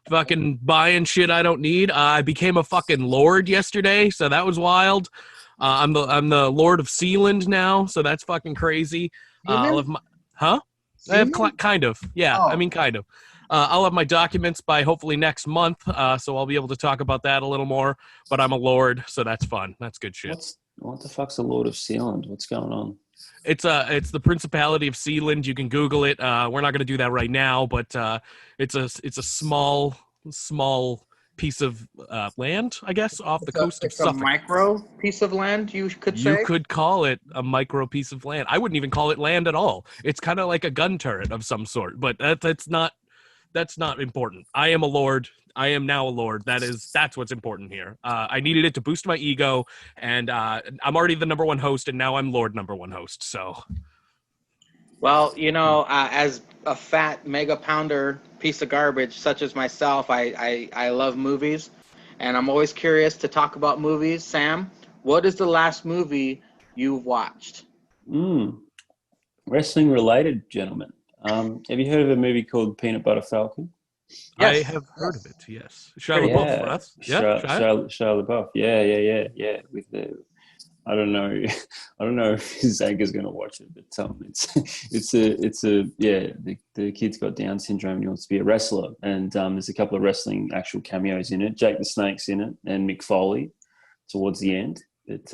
fucking buying shit I don't need. I became a fucking lord yesterday, so that was wild. I'm the Lord of Sealand now, so that's fucking crazy. I'll have I have kind of, yeah. Oh. I mean, kind of. I'll have my documents by hopefully next month, so I'll be able to talk about that a little more. But I'm a lord, so that's fun. That's good shit. What the fuck's the Lord of Sealand? What's going on? It's the Principality of Sealand. You can Google it. We're not going to do that right now, but it's a small piece of land, I guess, off the coast of Suffolk. It's a micro piece of land, you could say? You could call it a micro piece of land. I wouldn't even call it land at all. It's kind of like a gun turret of some sort, but that's not important. I am a lord. I am now a lord. That's what's important here. I needed it to boost my ego, and I'm already the #1 host, and now I'm Lord #1 host. So, well, as a fat mega pounder piece of garbage such as myself, I love movies, and I'm always curious to talk about movies. Sam, what is the last movie you've watched? Wrestling related, gentlemen. Have you heard of a movie called Peanut Butter Falcon? Yes. I have heard of it, yes. Shia LaBeouf, right? Shia LaBeouf, yeah. With I don't know. I don't know if Zaga's going to watch it, but it's a yeah. The kid's got Down syndrome and he wants to be a wrestler, and there's a couple of wrestling actual cameos in it. Jake the Snake's in it, and Mick Foley towards the end. But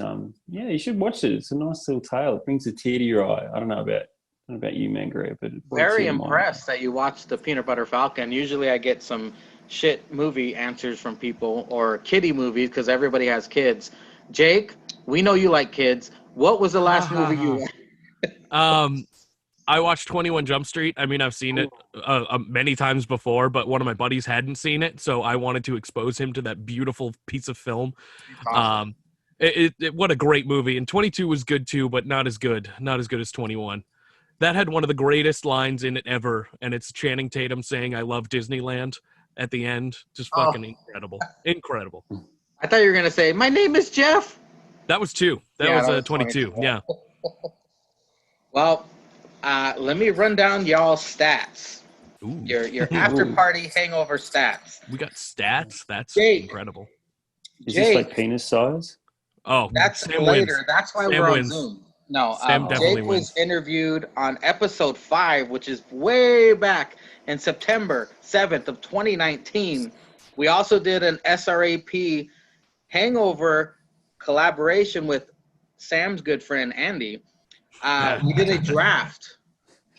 yeah, you should watch it. It's a nice little tale. It brings a tear to your eye. I don't know about you, Mangria, but it brought a Very tear to mine. impressed that you watched the Peanut Butter Falcon. Usually I get some shit movie answers from people or kiddie movies because everybody has kids. Jake, we know you like kids. What was the last movie you watched? I watched 21 Jump Street. I mean, I've seen it many times before, but one of my buddies hadn't seen it, so I wanted to expose him to that beautiful piece of film. Awesome. What a great movie. And 22 was good too, but not as good as 21. That had one of the greatest lines in it ever, and it's Channing Tatum saying, "I love Disneyland" at the end. Just fucking incredible. Incredible. I thought you were going to say, "My name is Jeff." That was 2. That was 22. Yeah. Well, let me run down y'all's stats. Ooh. Your after party hangover stats. We got stats. That's Jake. incredible. Is Jake. this like penis size? Oh, That's Sam later. wins. That's why Sam we're wins. on Zoom. No, Sam definitely Jake wins. was interviewed on episode 5, which is way back in September 7th of 2019. We also did an SRAP Hangover collaboration with Sam's good friend, Andi. We did a draft.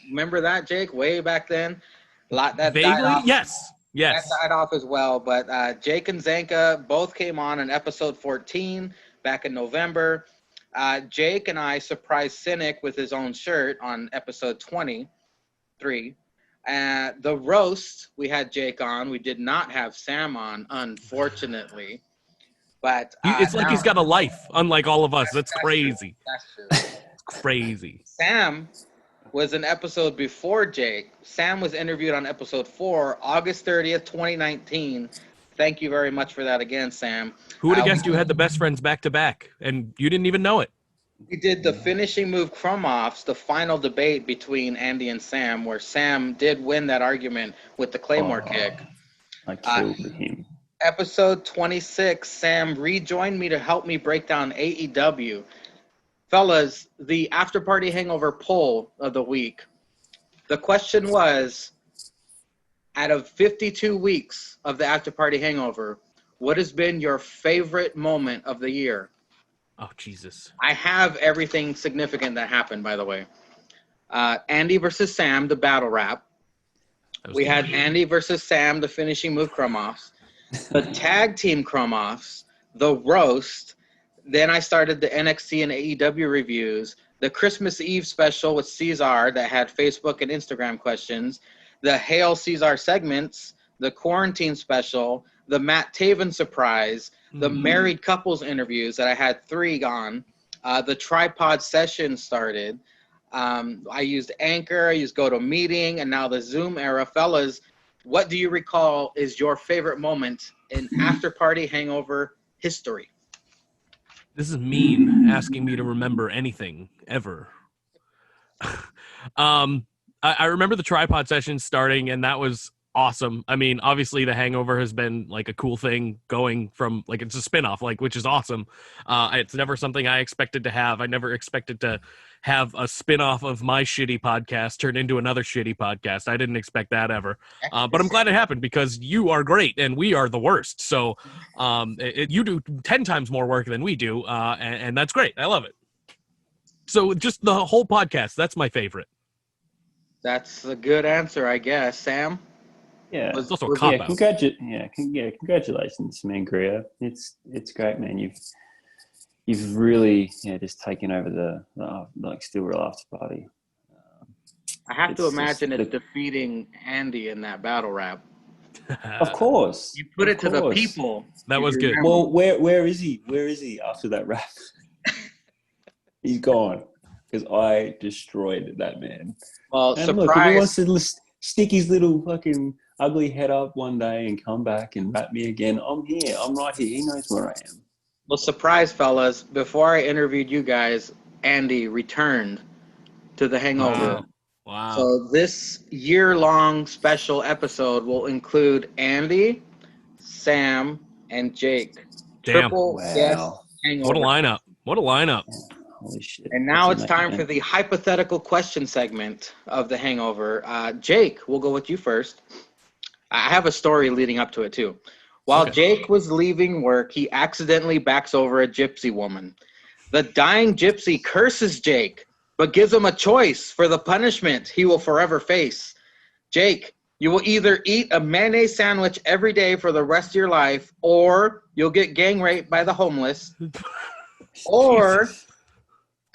Remember that, Jake? Way back then? That died Vaguely? off. Yes. Yes. That died off as well. But Jake and Zanka both came on in episode 14 back in November. Jake and I surprised Cynic with his own shirt on episode 23. The roast, we had Jake on. We did not have Sam on, unfortunately. But It's like he's got a life, unlike all of us. That's crazy. True. That's true. It's crazy. Sam was an episode before Jake. Sam was interviewed on episode 4, August 30th, 2019. Thank you very much for that again, Sam. Who would have guessed you had the Best Friends back to back, and you didn't even know it? We did the finishing move crumb-offs, the final debate between Andi and Sam, where Sam did win that argument with the Claymore kick. I killed him. Episode 26, Sam rejoined me to help me break down AEW. Fellas, the After Party Hangover poll of the week. The question was, out of 52 weeks of the After Party Hangover, what has been your favorite moment of the year? Oh, Jesus. I have everything significant that happened, by the way. Andi versus Sam, the battle rap. We had Andi versus Sam, the finishing move crumb-offs. The tag team crumb-offs. The roast. Then I started the NXT and AEW reviews. The Christmas Eve special with Cesar that had Facebook and Instagram questions. The Hail Cesar segments. The quarantine special. The Matt Taven surprise. The married couples interviews that I had 3 on. The tripod session started. I used Anchor, I used GoToMeeting, and now the Zoom era. Fellas, what do you recall is your favorite moment in After Party Hangover history? This is mean, asking me to remember anything, ever. I remember the tripod session starting, and that was awesome. I mean, obviously the Hangover has been like a cool thing going from, like, it's a spinoff, like, which is awesome. It's never something I expected to have. I never expected to have a spinoff of my shitty podcast turn into another shitty podcast. I didn't expect that ever. But I'm glad it happened because you are great and we are the worst. So you do 10 times more work than we do. And that's great. I love it. So just the whole podcast, that's my favorite. That's a good answer, I guess. Sam? Yeah, It's also a cop-out. Congratulations, Mangria. It's great, man. You've really just taken over the like Still Real After Party. I have to It's imagine just it's defeating Andi in that battle rap. Of course. You put it to the people. That was good. Well, where is he? Where is he after that rap? He's gone because I destroyed that man. Well, And surprise. look, if he wants to stick his little fucking ugly head up one day and come back and rap me again, I'm here. I'm right here. He knows where I am. Well, surprise, fellas. Before I interviewed you guys, Andi returned to the Hangover. Wow. So this year-long special episode will include Andi, Sam, and Jake. Damn. Triple Wow. guest Hangover. What a lineup. What a lineup. Holy shit. And now That's it's time amazing. for the hypothetical question segment of the Hangover. Jake, we'll go with you first. I have a story leading up to it, too. While Okay. Jake was leaving work, he accidentally backs over a gypsy woman. The dying gypsy curses Jake, but gives him a choice for the punishment he will forever face. Jake, you will either eat a mayonnaise sandwich every day for the rest of your life, or you'll get gang raped by the homeless, or Jesus.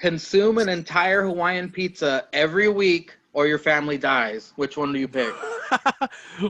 consume an entire Hawaiian pizza every week, or your family dies. Which one do you pick?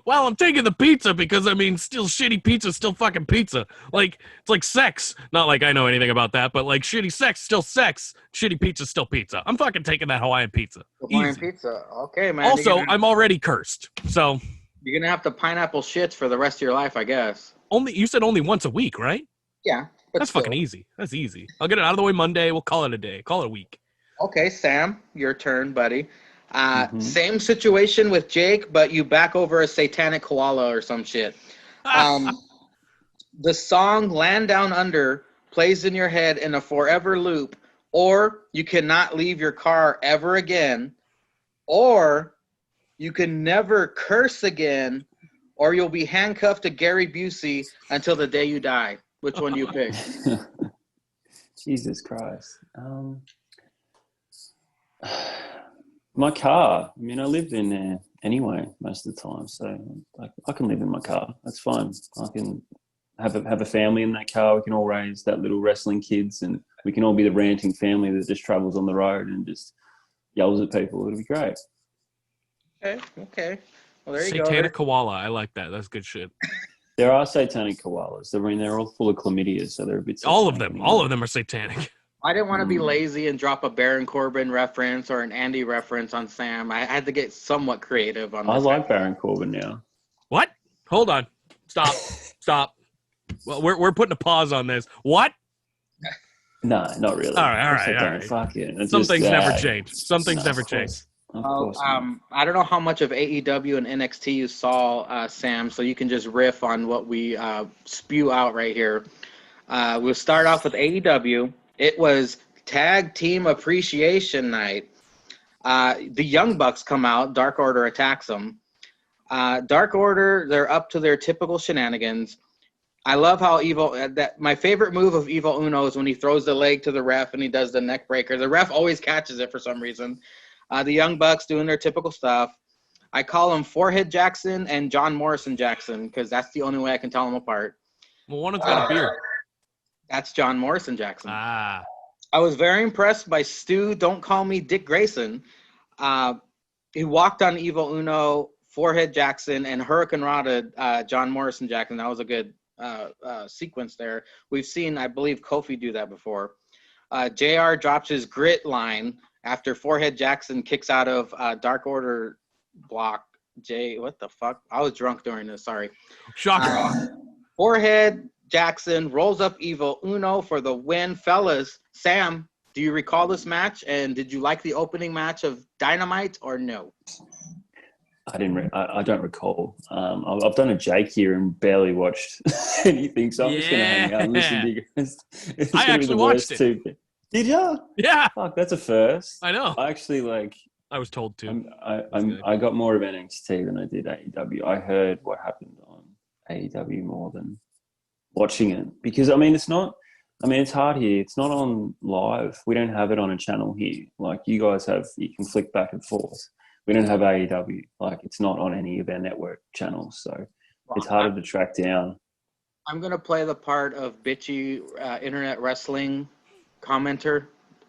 Well, I'm taking the pizza because, I mean, still shitty pizza, still fucking pizza. Like, it's like sex. Not like I know anything about that, but like shitty sex, still sex. Shitty pizza, still pizza. I'm fucking taking that Hawaiian pizza. Hawaiian Easy. pizza. Okay, man. Also, I'm already cursed. So, You're gonna have to pineapple shits for the rest of your life, I guess. you said only once a week, right? Yeah, but That's still. fucking easy. That's easy. I'll get it out of the way Monday. We'll call it a day. Call it a week. Okay, Sam, your turn, buddy. Mhm. Same situation with Jake, but you back over a satanic koala or some shit. The song Land Down Under plays in your head in a forever loop, or you cannot leave your car ever again, or you can never curse again, or you'll be handcuffed to Gary Busey until the day you die. Which one do you pick? Jesus Christ. My car. I mean, I lived in there anyway most of the time, so I can live in my car. That's fine. I can have a family in that car. We can all raise that little wrestling kids, and we can all be the ranting family that just travels on the road and just yells at people. It'll be great. Okay. Well, there you Satanic go. koala. I like that. That's good shit. There are satanic koalas. I mean, they're all full of chlamydia, so they're a bit. All of satanic them. anyway. All of them are satanic. I didn't want to be lazy and drop a Baron Corbin reference or an Andy reference on Sam. I had to get somewhat creative on this. I like Baron Corbin now. What? Hold on. Stop. Stop. Well, we're putting a pause on this. What? No, not really. All right. All right. Fuck it. It's Some just, things never change. Some things no, never of change. course. Of course not. I don't know how much of AEW and NXT you saw, Sam, so you can just riff on what we spew out right here. We'll start off with AEW. It was Tag Team Appreciation Night. The Young Bucks come out. Dark Order attacks them. Dark Order, they're up to their typical shenanigans. I love how my favorite move of Evil Uno is when he throws the leg to the ref and he does the neck breaker. The ref always catches it for some reason. The Young Bucks doing their typical stuff. I call them Forehead Jackson and John Morrison Jackson because that's the only way I can tell them apart. Well, one of them's got a beard. That's John Morrison Jackson. Ah. I was very impressed by Stu, Don't Call Me Dick Grayson. He walked on Evil Uno, Forehead Jackson, and Hurricane Rana, John Morrison Jackson. That was a good sequence there. We've seen, I believe, Kofi do that before. JR drops his grit line after Forehead Jackson kicks out of Dark Order block. What the fuck? I was drunk during this, sorry. Shocker. Forehead Jackson rolls up Evil Uno for the win. Fellas, Sam, do you recall this match? And did you like the opening match of Dynamite or no? I don't recall. I've done a Jake here and barely watched anything, so I'm just going to hang out and listen to you guys. It's I gonna be actually the watched worst it. two. Did you? Yeah. Fuck, that's a first. I know. I actually I was told to. I got more of NXT than I did AEW. I heard what happened on AEW more than watching it because it's hard here. It's not on live. We don't have it on a channel here. Like you guys have, you can flick back and forth. We don't have AEW. Like it's not on any of our network channels, so it's harder to track down. I'm gonna play the part of bitchy internet wrestling commenter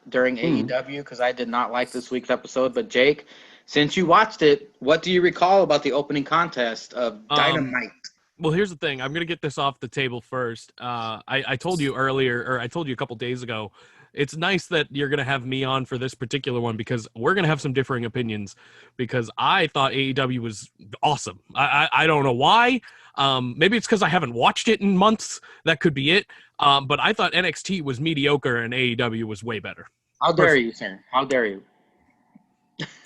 during AEW because I did not like this week's episode. But Jake, since you watched it, what do you recall about the opening contest of Dynamite? Well, here's the thing. I'm going to get this off the table first. I told you earlier, or I told you a couple days ago, it's nice that you're going to have me on for this particular one because we're going to have some differing opinions because I thought AEW was awesome. I don't know why. Maybe it's because I haven't watched it in months. That could be it. But I thought NXT was mediocre and AEW was way better. How dare you, sir? How dare you?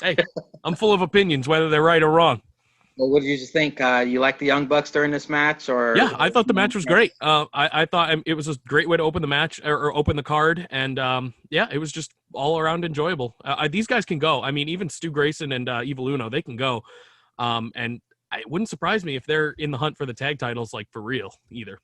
Hey, I'm full of opinions, whether they're right or wrong. Well, what did you think? You like the Young Bucks during this match, or? Yeah, I thought the match was great. I thought it was a great way to open the match or open the card, and yeah, it was just all around enjoyable. These guys can go. I mean, even Stu Grayson and Evil Uno, they can go. And it wouldn't surprise me if they're in the hunt for the tag titles, like for real, either.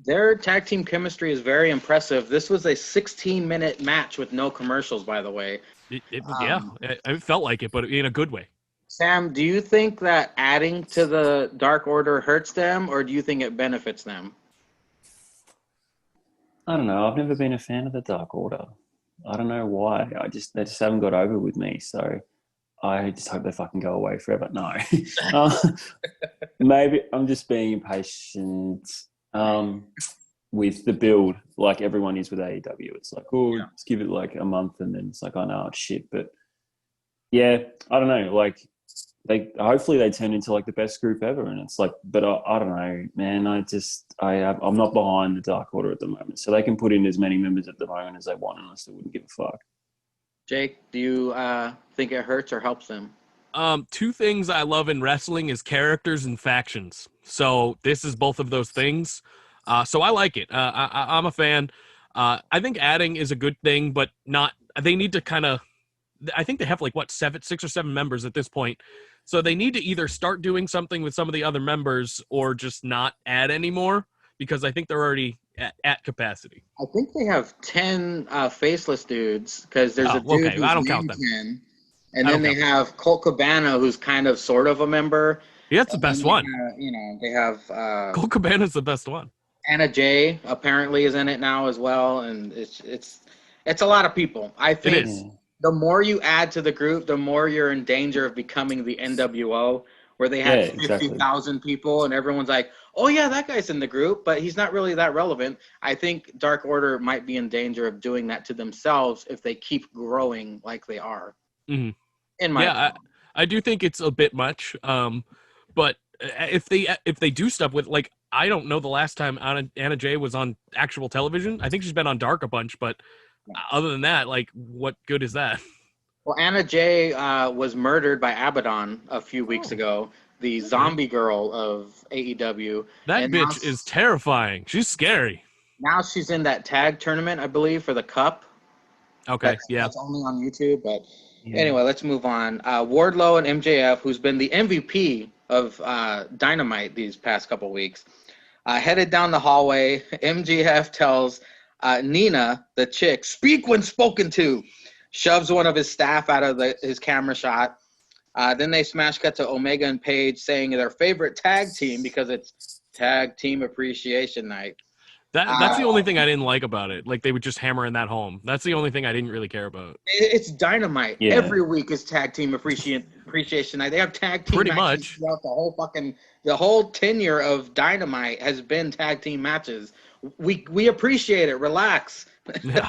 Their tag team chemistry is very impressive. This was a 16-minute match with no commercials, by the way. It felt like it, but in a good way. Sam, do you think that adding to the Dark Order hurts them, or do you think it benefits them? I don't know. I've never been a fan of the Dark Order. I don't know why. They just haven't got over with me. So I just hope they fucking go away forever. No, maybe I'm just being impatient with the build, like everyone is with AEW. It's like, let's give it like a month, and then it's like, oh no, it's shit. But yeah, I don't know. Like hopefully they turn into like the best group ever, and it's like, but I don't know, man. I'm not behind the Dark Order at the moment, so they can put in as many members at the moment as they want, and I still wouldn't give a fuck. Jake, do you think it hurts or helps them? Two things I love in wrestling is characters and factions. So this is both of those things. So I like it. I'm a fan. I think adding is a good thing, but not. They need to kind of. I think they have like 6 or 7 members at this point. So they need to either start doing something with some of the other members or just not add anymore, because I think they're already at capacity. I think they have 10 faceless dudes, because there's a dude who's I don't count them. 10, and then they have Colt Cabana, who's kind of sort of a member. Yeah, that's the best one. They have Colt Cabana's the best one. Anna Jay apparently is in it now as well, and it's a lot of people. I think it is. The more you add to the group, the more you're in danger of becoming the NWO, where they had 50,000 people and everyone's like, oh yeah, that guy's in the group, but he's not really that relevant. I think Dark Order might be in danger of doing that to themselves if they keep growing like they are. Mm-hmm. In my opinion. I do think it's a bit much. But if they do stuff with, like, I don't know the last time Anna Jay was on actual television. I think she's been on Dark a bunch, but other than that, like, what good is that? Well, Anna Jay was murdered by Abaddon a few weeks ago, the zombie girl of AEW. That bitch is terrifying. She's scary. Now she's in that tag tournament, I believe, for the Cup. Okay, that's only on YouTube. But anyway, let's move on. Wardlow and MJF, who's been the MVP of Dynamite these past couple weeks, headed down the hallway. MJF tells Nina, the chick, speak when spoken to, shoves one of his staff out of his camera shot. Then they smash cut to Omega and Paige saying their favorite tag team because it's Tag Team Appreciation Night. That's the only thing I didn't like about it. Like, they would just hammering that home. That's the only thing I didn't really care about. It's Dynamite. Yeah. Every week is Tag Team Appreciation Night. They have tag team pretty matches much throughout the whole tenure of Dynamite has been tag team matches. We appreciate it. Relax.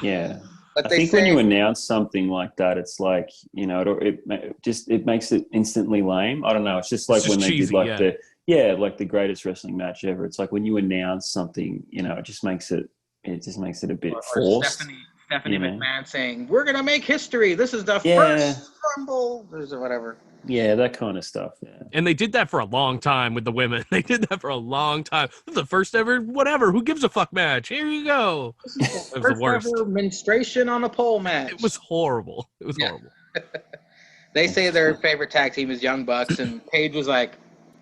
Yeah. But I think when you announce something like that, it's like, it makes it instantly lame. I don't know. It's just like when they did like the greatest wrestling match ever. It's like when you announce something, it just makes it a bit forced. Stephanie McMahon saying, "We're gonna make history. This is the first Rumble," or whatever. Yeah, that kind of stuff. Yeah. And they did that for a long time with the women. They did that for a long time. This is the first ever whatever. Who gives a fuck match? Here you go. It was the worst. Ever menstruation on a pole match. It was horrible. It was horrible. They say their favorite tag team is Young Bucks, and Paige was like,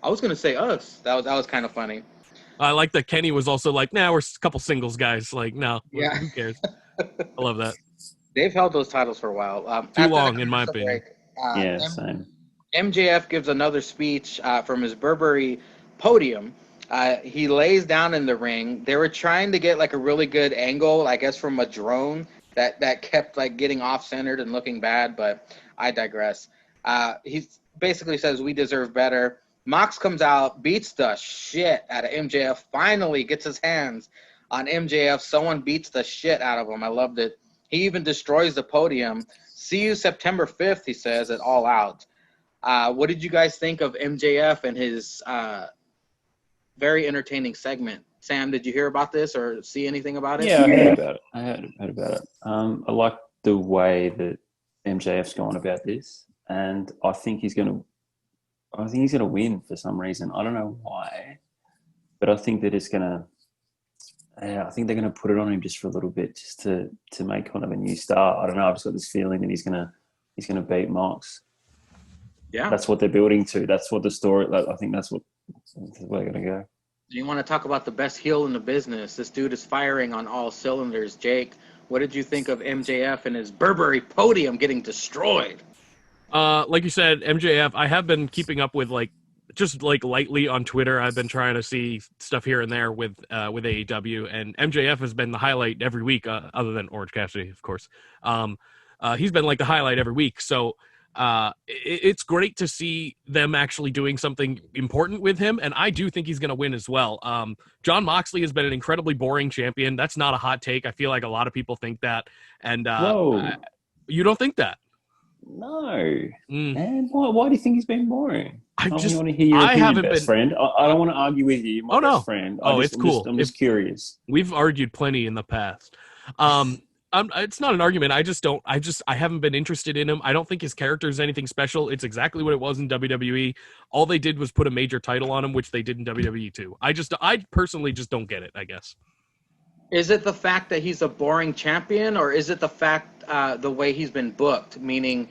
"I was gonna say us." That was kind of funny. I like that Kenny was also like, "Nah, we're a couple singles guys." Like, no, who cares? I love that. They've held those titles for a while. Too long, in my opinion. Same. MJF gives another speech from his Burberry podium. He lays down in the ring. They were trying to get like a really good angle, I guess, from a drone that kept like getting off-centered and looking bad, but I digress. He basically says, "We deserve better." Mox comes out, beats the shit out of MJF, finally gets his hands on MJF. Someone beats the shit out of him. I loved it. He even destroys the podium. "See you September 5th, he says, at All Out. What did you guys think of MJF and his very entertaining segment? Sam, did you hear about this or see anything about it? Yeah, I heard about it. I heard about it. I like the way that MJF's gone about this, and I think he's going to I think he's going to win for some reason. I don't know why, but I think they're just going to. I think they're going to put it on him just for a little bit, just to make kind of a new start. I don't know. I've just got this feeling that he's going to beat Mox. Yeah, that's what they're building to. That's what the story. I think that's where they're going to go. Do you want to talk about the best heel in the business? This dude is firing on all cylinders. Jake, what did you think of MJF and his Burberry podium getting destroyed? Like you said, MJF, I have been keeping up with just lightly on Twitter. I've been trying to see stuff here and there with AEW, and MJF has been the highlight every week, other than Orange Cassidy, of course. He's been the highlight every week. So it's great to see them actually doing something important with him, and I do think he's going to win as well. Jon Moxley has been an incredibly boring champion. That's not a hot take. I feel like a lot of people think that, and you don't think that? No, man. Why do you think he's been boring? I just want to hear your I opinion, haven't best friend. I don't want to argue with you. You're my best friend. It's cool. I'm just curious. We've argued plenty in the past. It's not an argument. I haven't been interested in him. I don't think his character is anything special. It's exactly what it was in WWE. All they did was put a major title on him, which they did in WWE too. I personally just don't get it, I guess. Is it the fact that he's a boring champion, or is it the fact the way he's been booked, meaning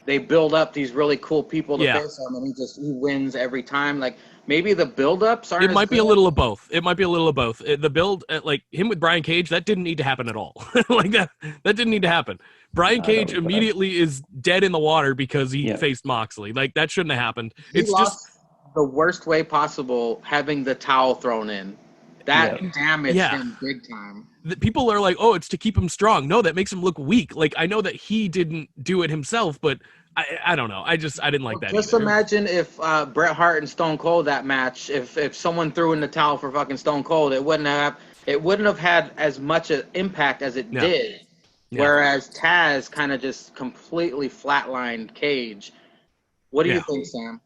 they build up these really cool people to face him, and he wins every time? Maybe the build-ups aren't. It might be a little of both. The build, him with Brian Cage, that didn't need to happen at all. That didn't need to happen. Brian Cage immediately is dead in the water because he faced Moxley. That shouldn't have happened. It's just the worst way possible, having the towel thrown in. That damaged him big time. People are like, oh, it's to keep him strong. No, that makes him look weak. I know that he didn't do it himself, but I don't know. I didn't like that. Just either. Imagine if Bret Hart and Stone Cold, that match, if someone threw in the towel for fucking Stone Cold, it wouldn't have had as much impact as it did. Yeah. Whereas Taz kind of just completely flatlined Cage. What do you think, Sam?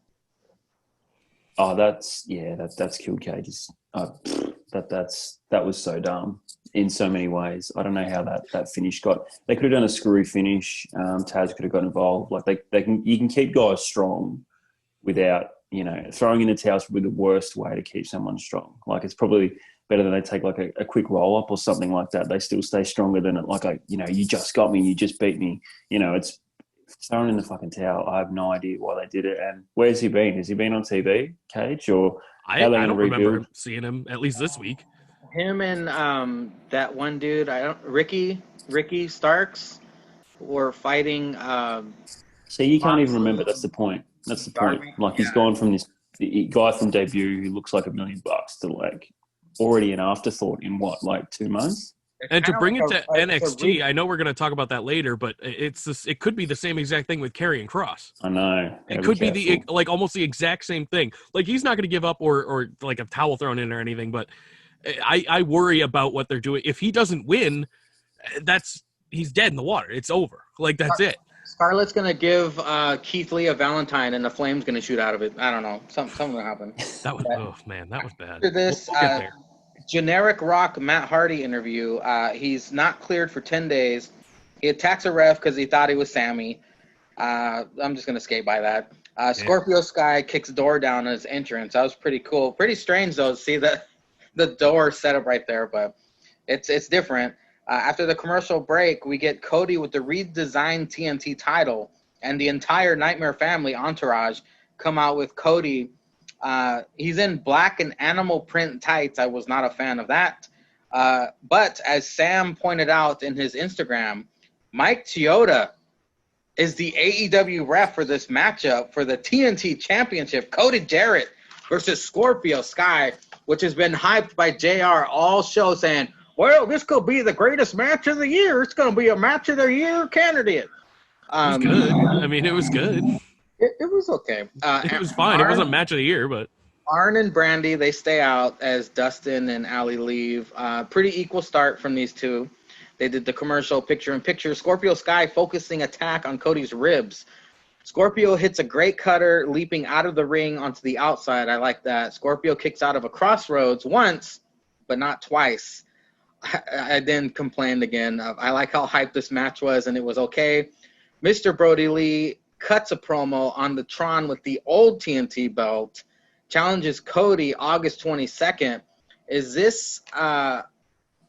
Oh, that's killed Cage's. That was so dumb in so many ways. I don't know how that finish got. They could have done a screwy finish. Taz could have got involved. You can keep guys strong without throwing in the towels would be the worst way to keep someone strong. It's probably better than they take a quick roll up or something like that. They still stay stronger than it. You just got me, you just beat me. It's thrown in the fucking towel. I have no idea why they did it. And where's he been? Has he been on TV, Cage, or? I don't remember seeing him, at least this week. Him and that one dude, Ricky Starks, were fighting. See, you can't even remember. That's the point. He's gone from this guy from debut who looks like $1 million to already an afterthought in 2 months. And to bring it to NXT, I know we're going to talk about that later, but it could be the same exact thing with Karrion Kross. I know. It could be almost the exact same thing. He's not going to give up or a towel thrown in or anything, but I worry about what they're doing. If he doesn't win, he's dead in the water. It's over. That's it. Scarlett's going to give Keith Lee a Valentine, and the flame's going to shoot out of it. I don't know. Something will happen. That was that was bad. After this, we'll get there. Generic Rock Matt Hardy interview. He's not cleared for 10 days. He attacks a ref because he thought he was Sammy. I'm just going to skate by that. Scorpio Sky kicks door down on his entrance. That was pretty cool. Pretty strange, though, to see the door set up right there, but it's different. After the commercial break, we get Cody with the redesigned TNT title, and the entire Nightmare Family entourage come out with Cody. He's in black and animal print tights. I was not a fan of that. But as Sam pointed out in his Instagram, Mike Chioda is the AEW ref for this matchup for the TNT Championship. Cody Jarrett versus Scorpio Sky, which has been hyped by JR all show, saying, well, this could be the greatest match of the year. It's going to be a match of the year candidate. It was good. I mean, it was good. It was okay. It was fine. It wasn't match of the year, but Arn and Brandy, they stay out as Dustin and Allie leave. Pretty equal start from these two. They did the commercial picture-in-picture. Scorpio Sky focusing attack on Cody's ribs. Scorpio hits a great cutter, leaping out of the ring onto the outside. I like that. Scorpio kicks out of a crossroads once, but not twice. I then complained again. I like how hyped this match was, and it was okay. Mr. Brody Lee cuts a promo on the Tron with the old TNT belt, challenges Cody August 22nd. Is this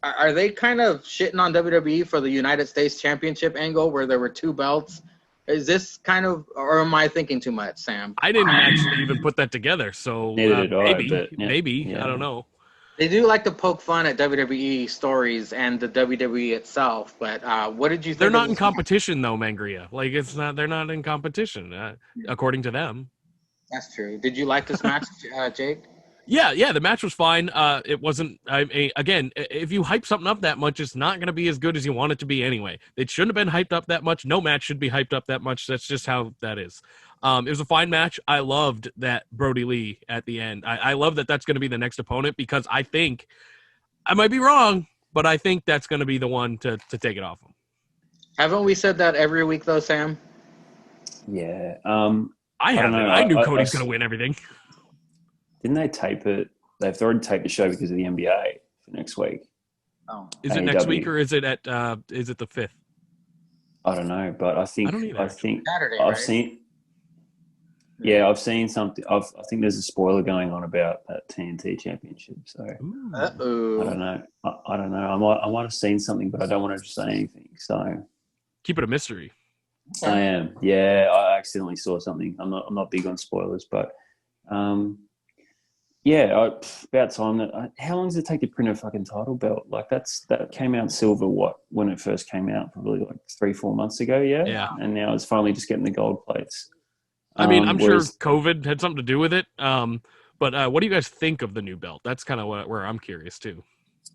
are they kind of shitting on WWE for the United States Championship angle where there were two belts? Is this kind of, or am I thinking too much, Sam? I didn't actually even put that together, so Neither did I, maybe, but yeah. I don't know. They do like to poke fun at WWE stories and the WWE itself, but what did you think? They're not of in this competition though, Mangria. Like they're not in competition, according to them. match? That's true. Did you like this match, Jake? Yeah, the match was fine. It wasn't. Again, if you hype something up that much, it's not going to be as good as you want it to be anyway. It shouldn't have been hyped up that much. No match should be hyped up that much. That's just how that is. It was a fine match. I loved that Brody Lee at the end. I love that that's going to be the next opponent because I think I might be wrong, but I think that's going to be the one to take it off him. Haven't we said that every week though, Sam? Yeah. I don't haven't. know. I knew I- Cody's I- going to win everything. Didn't they tape it? They've already taped the show because of the NBA for next week. Oh, Is it next AEW. week or is it at? Is it the 5th? I don't know, but I think don't either, Saturday, I've right? seen. Yeah, I've seen something. I think there's a spoiler going on about that TNT championship. So Ooh. I don't know. I don't know. I might have seen something, but I don't want to say anything. So Keep it a mystery. I am. Yeah, I accidentally saw something. I'm not big on spoilers, but yeah, about time that. How long does it take to print a fucking title belt? Like that came out silver. When it first came out, probably like 3-4 months ago. Yeah, Yeah. and now it's finally just getting the gold plates. I mean, I'm whereas- sure COVID had something to do with it. But what do you guys think of the new belt? That's kind of where I'm curious too.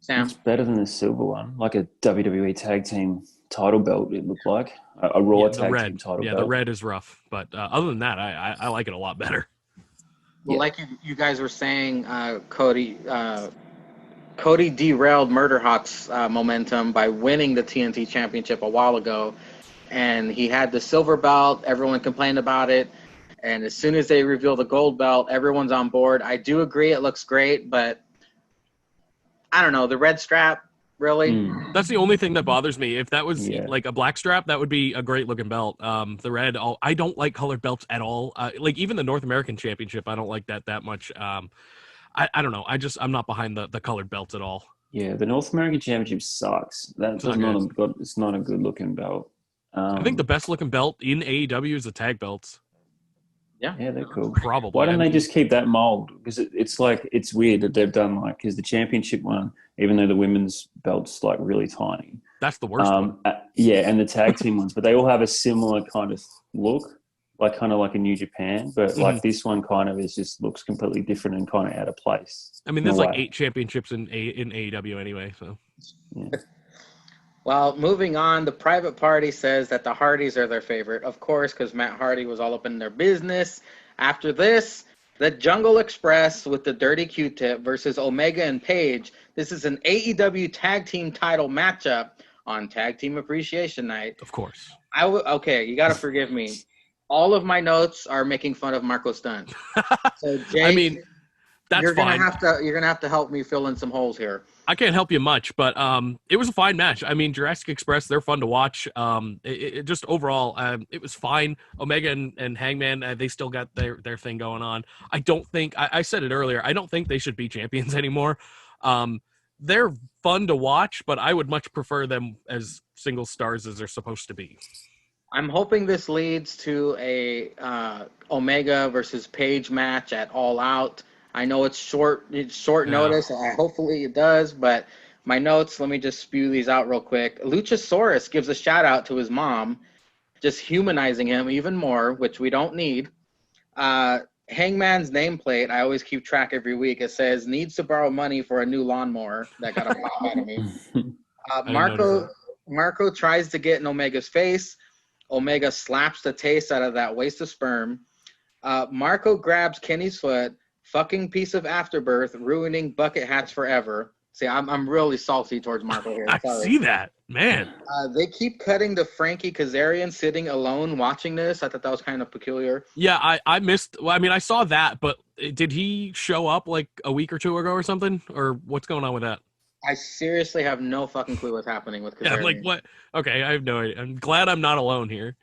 Sam. It's better than the silver one, like a WWE tag team title belt. It looked like a Raw Yeah, tag red. team title Yeah, belt. the red is rough, but other than that, I like it a lot better. Well, Yeah. like you guys were saying, Cody derailed Murder Hawk's momentum by winning the TNT Championship a while ago, and he had the silver belt. Everyone complained about it, and as soon as they reveal the gold belt, everyone's on board. I do agree it looks great, but I don't know, the red strap, really? Mm. That's the only thing that bothers me. If that was Yeah. like a black strap, that would be a great looking belt. The red, I don't like colored belts at all. Like even the North American Championship, I don't like that much. I don't know. I'm not behind the colored belts at all. Yeah, the North American Championship sucks. That's It's not it's not a good looking belt. I think the best looking belt in AEW is the tag belts. Yeah. Yeah, they're cool. Probably. Why don't I they mean, just keep that mold? Because it's like it's weird that they've done like because the championship one, even though the women's belt's like really tiny. That's the worst one. Yeah, and the tag team ones, but they all have a similar kind of look, like kind of like a New Japan, but like this one kind of just looks completely different and kind of out of place. I mean, in a there's like way. 8 championships in AEW anyway. So Yeah. Well, moving on, the private party says that the Hardys are their favorite, of course, because Matt Hardy was all up in their business. After this, the Jungle Express with the Dirty Q-Tip versus Omega and Page. This is an AEW Tag Team title matchup on Tag Team Appreciation Night. of course. Okay, you got to forgive me. All of my notes are making fun of Marco Stunt. So, Jake, I mean, that's you're fine. you're gonna have to help me fill in some holes here. I can't help you much, but it was a fine match. I mean, Jurassic Express, they're fun to watch. It just overall, it was fine. Omega and Hangman, they still got their thing going on. I don't think I said it earlier. I don't think they should be champions anymore. They're fun to watch, but I would much prefer them as single stars as they're supposed to be. I'm hoping this leads to a Omega versus Page match at All Out. I know it's short notice. Hopefully it does, but my notes, let me just spew these out real quick. Luchasaurus gives a shout out to his mom, just humanizing him even more, which we don't need. Hangman's nameplate, I always keep track every week. It says, needs to borrow money for a new lawnmower. That got a pop out of me. Marco tries to get in Omega's face. Omega slaps the taste out of that waste of sperm. Marco grabs Kenny's foot. Fucking piece of afterbirth, ruining bucket hats forever. See, I'm really salty towards Marco here. I Sorry. see that, man. They keep cutting to Frankie Kazarian sitting alone watching this. I thought that was kind of peculiar. Yeah, I missed. Well, I mean, I saw that, but did he show up like a week or two ago or something? Or what's going on with that? I seriously have no fucking clue what's happening with Kazarian. Yeah, like what? Okay, I have no idea. I'm glad I'm not alone here.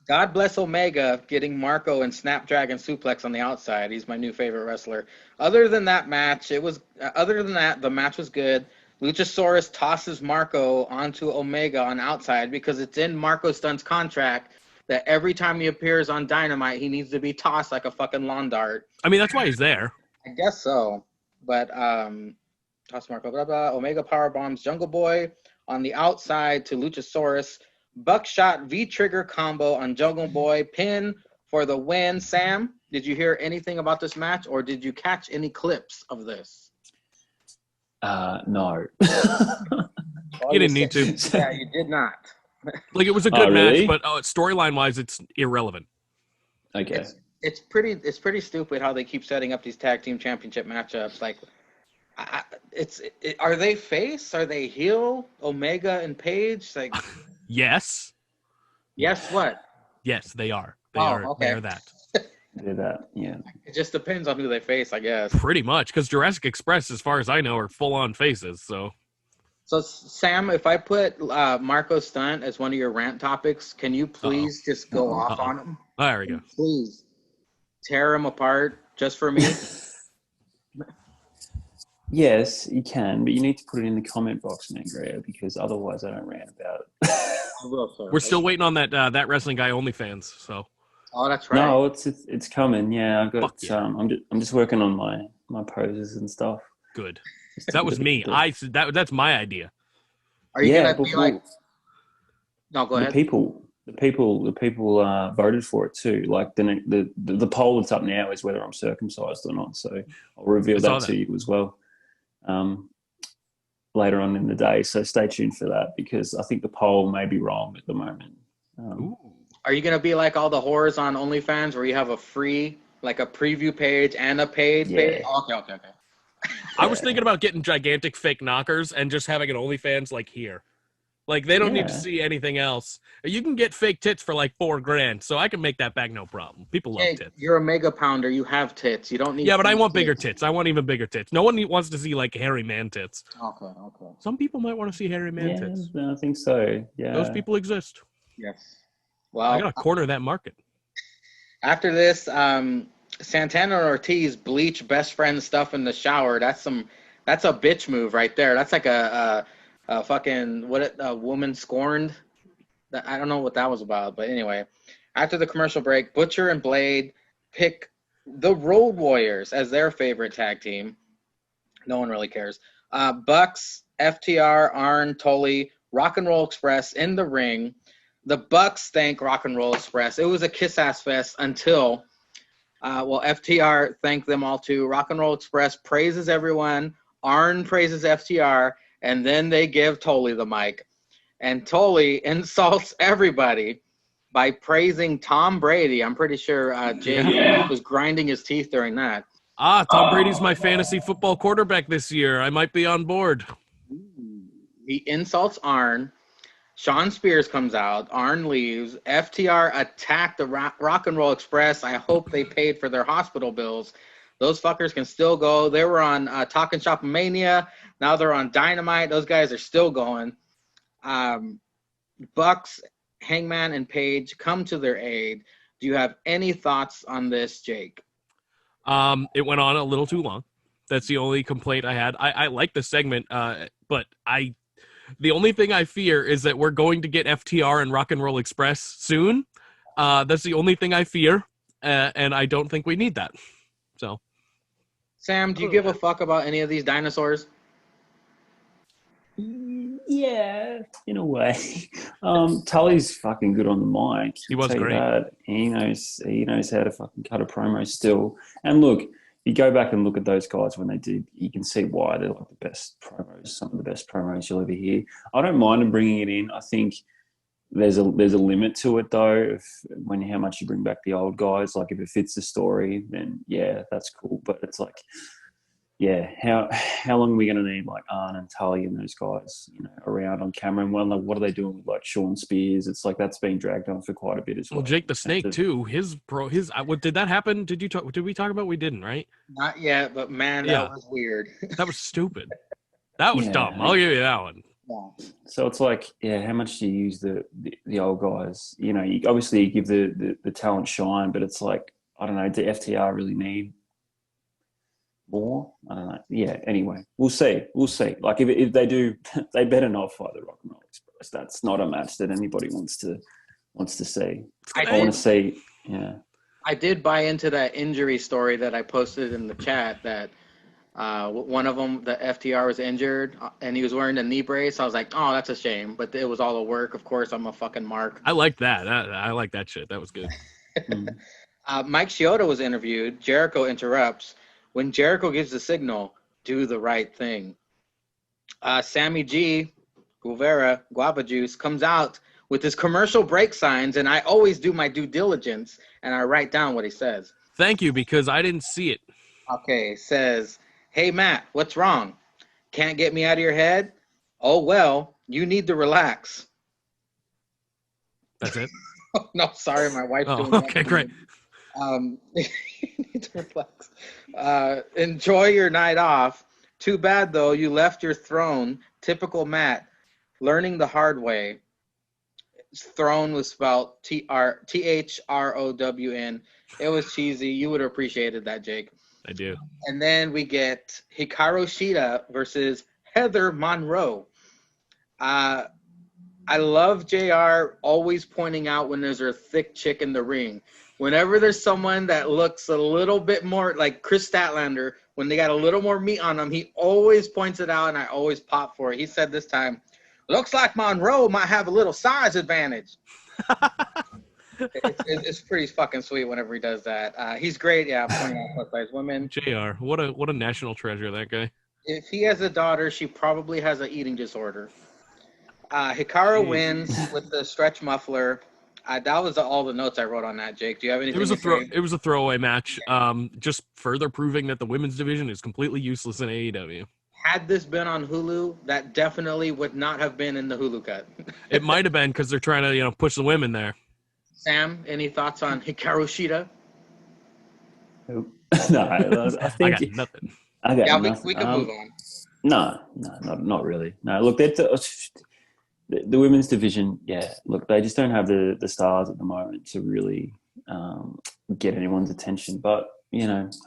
God bless Omega getting Marco and Snapdragon suplex on the outside. He's my new favorite wrestler. Other than that, the match was good. Luchasaurus tosses Marco onto Omega on outside because it's in Marco Stunt's contract that every time he appears on Dynamite, he needs to be tossed like a fucking lawn dart. I mean, that's why he's there. I guess so. But toss Marco, blah, blah. Omega power bombs Jungle Boy on the outside to Luchasaurus. Buckshot V-trigger combo on Jungle Boy. Pin for the win. Sam, did you hear anything about this match, or did you catch any clips of this? No. You didn't need to. Yeah, you did not. Like, it was a good really? match, but storyline-wise, it's irrelevant. Okay. It's pretty stupid how they keep setting up these tag team championship matchups. Like, are they face? Are they heel? Omega and Paige? Like, Yes. yes, what? Yes, they are. They Oh, are. okay. They are that. Do that. Yeah. It just depends on who they face, I guess. Pretty much, because Jurassic Express, as far as I know, are full-on faces. So Sam, if I put Marco Stunt as one of your rant topics, can you please just go off on him? There we go. Please tear him apart just for me. Yes, you can, but you need to put it in the comment box, Mangria, because otherwise I don't rant about it. We're still waiting on that wrestling guy OnlyFans. So. Oh, that's right. No, it's coming. Yeah, I've got. Fuck yeah. I'm just working on my poses and stuff. Good. That was me. That's my idea. Are you gonna be like? No, go ahead. The people voted for it too. Like the poll that's up now is whether I'm circumcised or not. So I'll reveal that to you as well later on in the day. So stay tuned for that, because I think the poll may be wrong at the moment. Are you gonna be like all the whores on OnlyFans, where you have a free, like a preview page and a paid page? Okay. I was thinking about getting gigantic fake knockers and just having an OnlyFans like here. Like, they don't need to see anything else. You can get fake tits for like $4,000, so I can make that back no problem. People love tits. You're a mega pounder. You have tits. You don't need. Yeah, but I want bigger tits. I want even bigger tits. No one wants to see like hairy man tits. Okay. Some people might want to see hairy man tits. I think so. Yeah, those people exist. Yes. Well, I gotta corner that market. After this, Santana and Ortiz bleach best friend stuff in the shower. That's a bitch move right there. That's like a fucking a woman scorned. I don't know what that was about, but anyway. After the commercial break, Butcher and Blade pick the Road Warriors as their favorite tag team. No one really cares. Bucks, FTR, Arn, Tully, Rock and Roll Express in the ring. The Bucks thank Rock and Roll Express. It was a kiss-ass fest until, FTR thanked them all too. Rock and Roll Express praises everyone. Arn praises FTR. And then they give Tully the mic. And Tully insults everybody by praising Tom Brady. I'm pretty sure Jay was grinding his teeth during that. Tom Brady's my fantasy football quarterback this year. I might be on board. He insults Arn. Sean Spears comes out. Arn leaves. FTR attacked the Rock and Roll Express. I hope they paid for their hospital bills. Those fuckers can still go. They were on Talking Shop Mania. Now they're on Dynamite. Those guys are still going. Bucks, Hangman, and Paige come to their aid. Do you have any thoughts on this, Jake? It went on a little too long. That's the only complaint I had. I like the segment, but the only thing I fear is that we're going to get FTR and Rock and Roll Express soon. That's the only thing I fear, and I don't think we need that. So, Sam, do you give a fuck about any of these dinosaurs? Yeah, in a way. Tully's fucking good on the mic. He was great. That. He knows how to fucking cut a promo still. And look, you go back and look at those guys when they did, you can see why they're like the best promos, some of the best promos you'll ever hear. I don't mind them bringing it in. I think there's a limit to it though. How much you bring back the old guys, like if it fits the story, then yeah, that's cool. But it's like, yeah, how long are we going to need like Arn and Tully and those guys, around on camera? And what are they doing with like Sean Spears? It's like that's been dragged on for quite a bit as well. Well, Jake the Snake too. What did that happen? Did we talk about? We didn't, right? Not yet, but man, that was weird. That was stupid. That was dumb. I'll give you that one. Yeah. So it's like, yeah, how much do you use the old guys? You know, obviously you give the talent shine, but it's like, I don't know, do FTR really need more? I don't know. Yeah, anyway, we'll see. We'll see. Like, if they do, they better not fight the Rock and Roll Express. That's not a match that anybody wants to see. I want to see, yeah. I did buy into that injury story that I posted in the chat that one of them, the FTR, was injured and he was wearing a knee brace. I was like, oh, that's a shame. But it was all a work. Of course, I'm a fucking mark. I like that. I like that shit. That was good. Mike Chioda was interviewed. Jericho interrupts. When Jericho gives the signal, do the right thing. Sammy G, Guava Juice, comes out with his commercial break signs, and I always do my due diligence, and I write down what he says. Thank you, because I didn't see it. Okay, says, hey, Matt, what's wrong? Can't get me out of your head? Oh, well, you need to relax. That's it? No, sorry, my wife's doing that. Okay, great. You need to relax. Enjoy your night off. Too bad, though, you left your throne. Typical Matt. Learning the hard way. Throne was spelled THROWN. It was cheesy. You would have appreciated that, Jake. I do. And then we get Hikaru Shida versus Heather Monroe. I love JR always pointing out when there's a thick chick in the ring. Whenever there's someone that looks a little bit more like Chris Statlander, when they got a little more meat on them, he always points it out, and I always pop for it. He said this time, looks like Monroe might have a little size advantage. It's pretty fucking sweet whenever he does that. He's great, pointing out plus size women. JR, what a national treasure, that guy. If he has a daughter, she probably has an eating disorder. Hikaru wins with the stretch muffler. That was all the notes I wrote on that, Jake. Do you have anything? It was a throwaway match. Just further proving that the women's division is completely useless in AEW. Had this been on Hulu, that definitely would not have been in the Hulu cut. It might have been because they're trying to, push the women there. Sam, any thoughts on Hikaru Shida? Nope. No, I think I got nothing. I got nothing. We can move on. No, not really. No, look, the women's division, look, they just don't have the stars at the moment to really get anyone's attention. But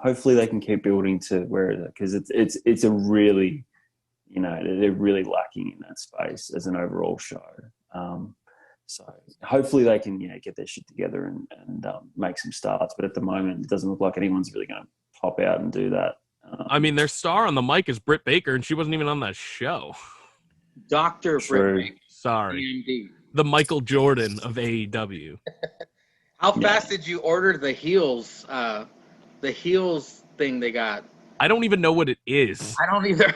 hopefully they can keep building to where because it's a really, they're really lacking in that space as an overall show. So hopefully they can get their shit together and make some starts. But at the moment, it doesn't look like anyone's really going to pop out and do that. I mean, their star on the mic is Britt Baker, and she wasn't even on that show. Dr. Britt Baker. Sorry. DMD. The Michael Jordan of AEW. How fast did you order the heels thing they got? I don't even know what it is. I don't either.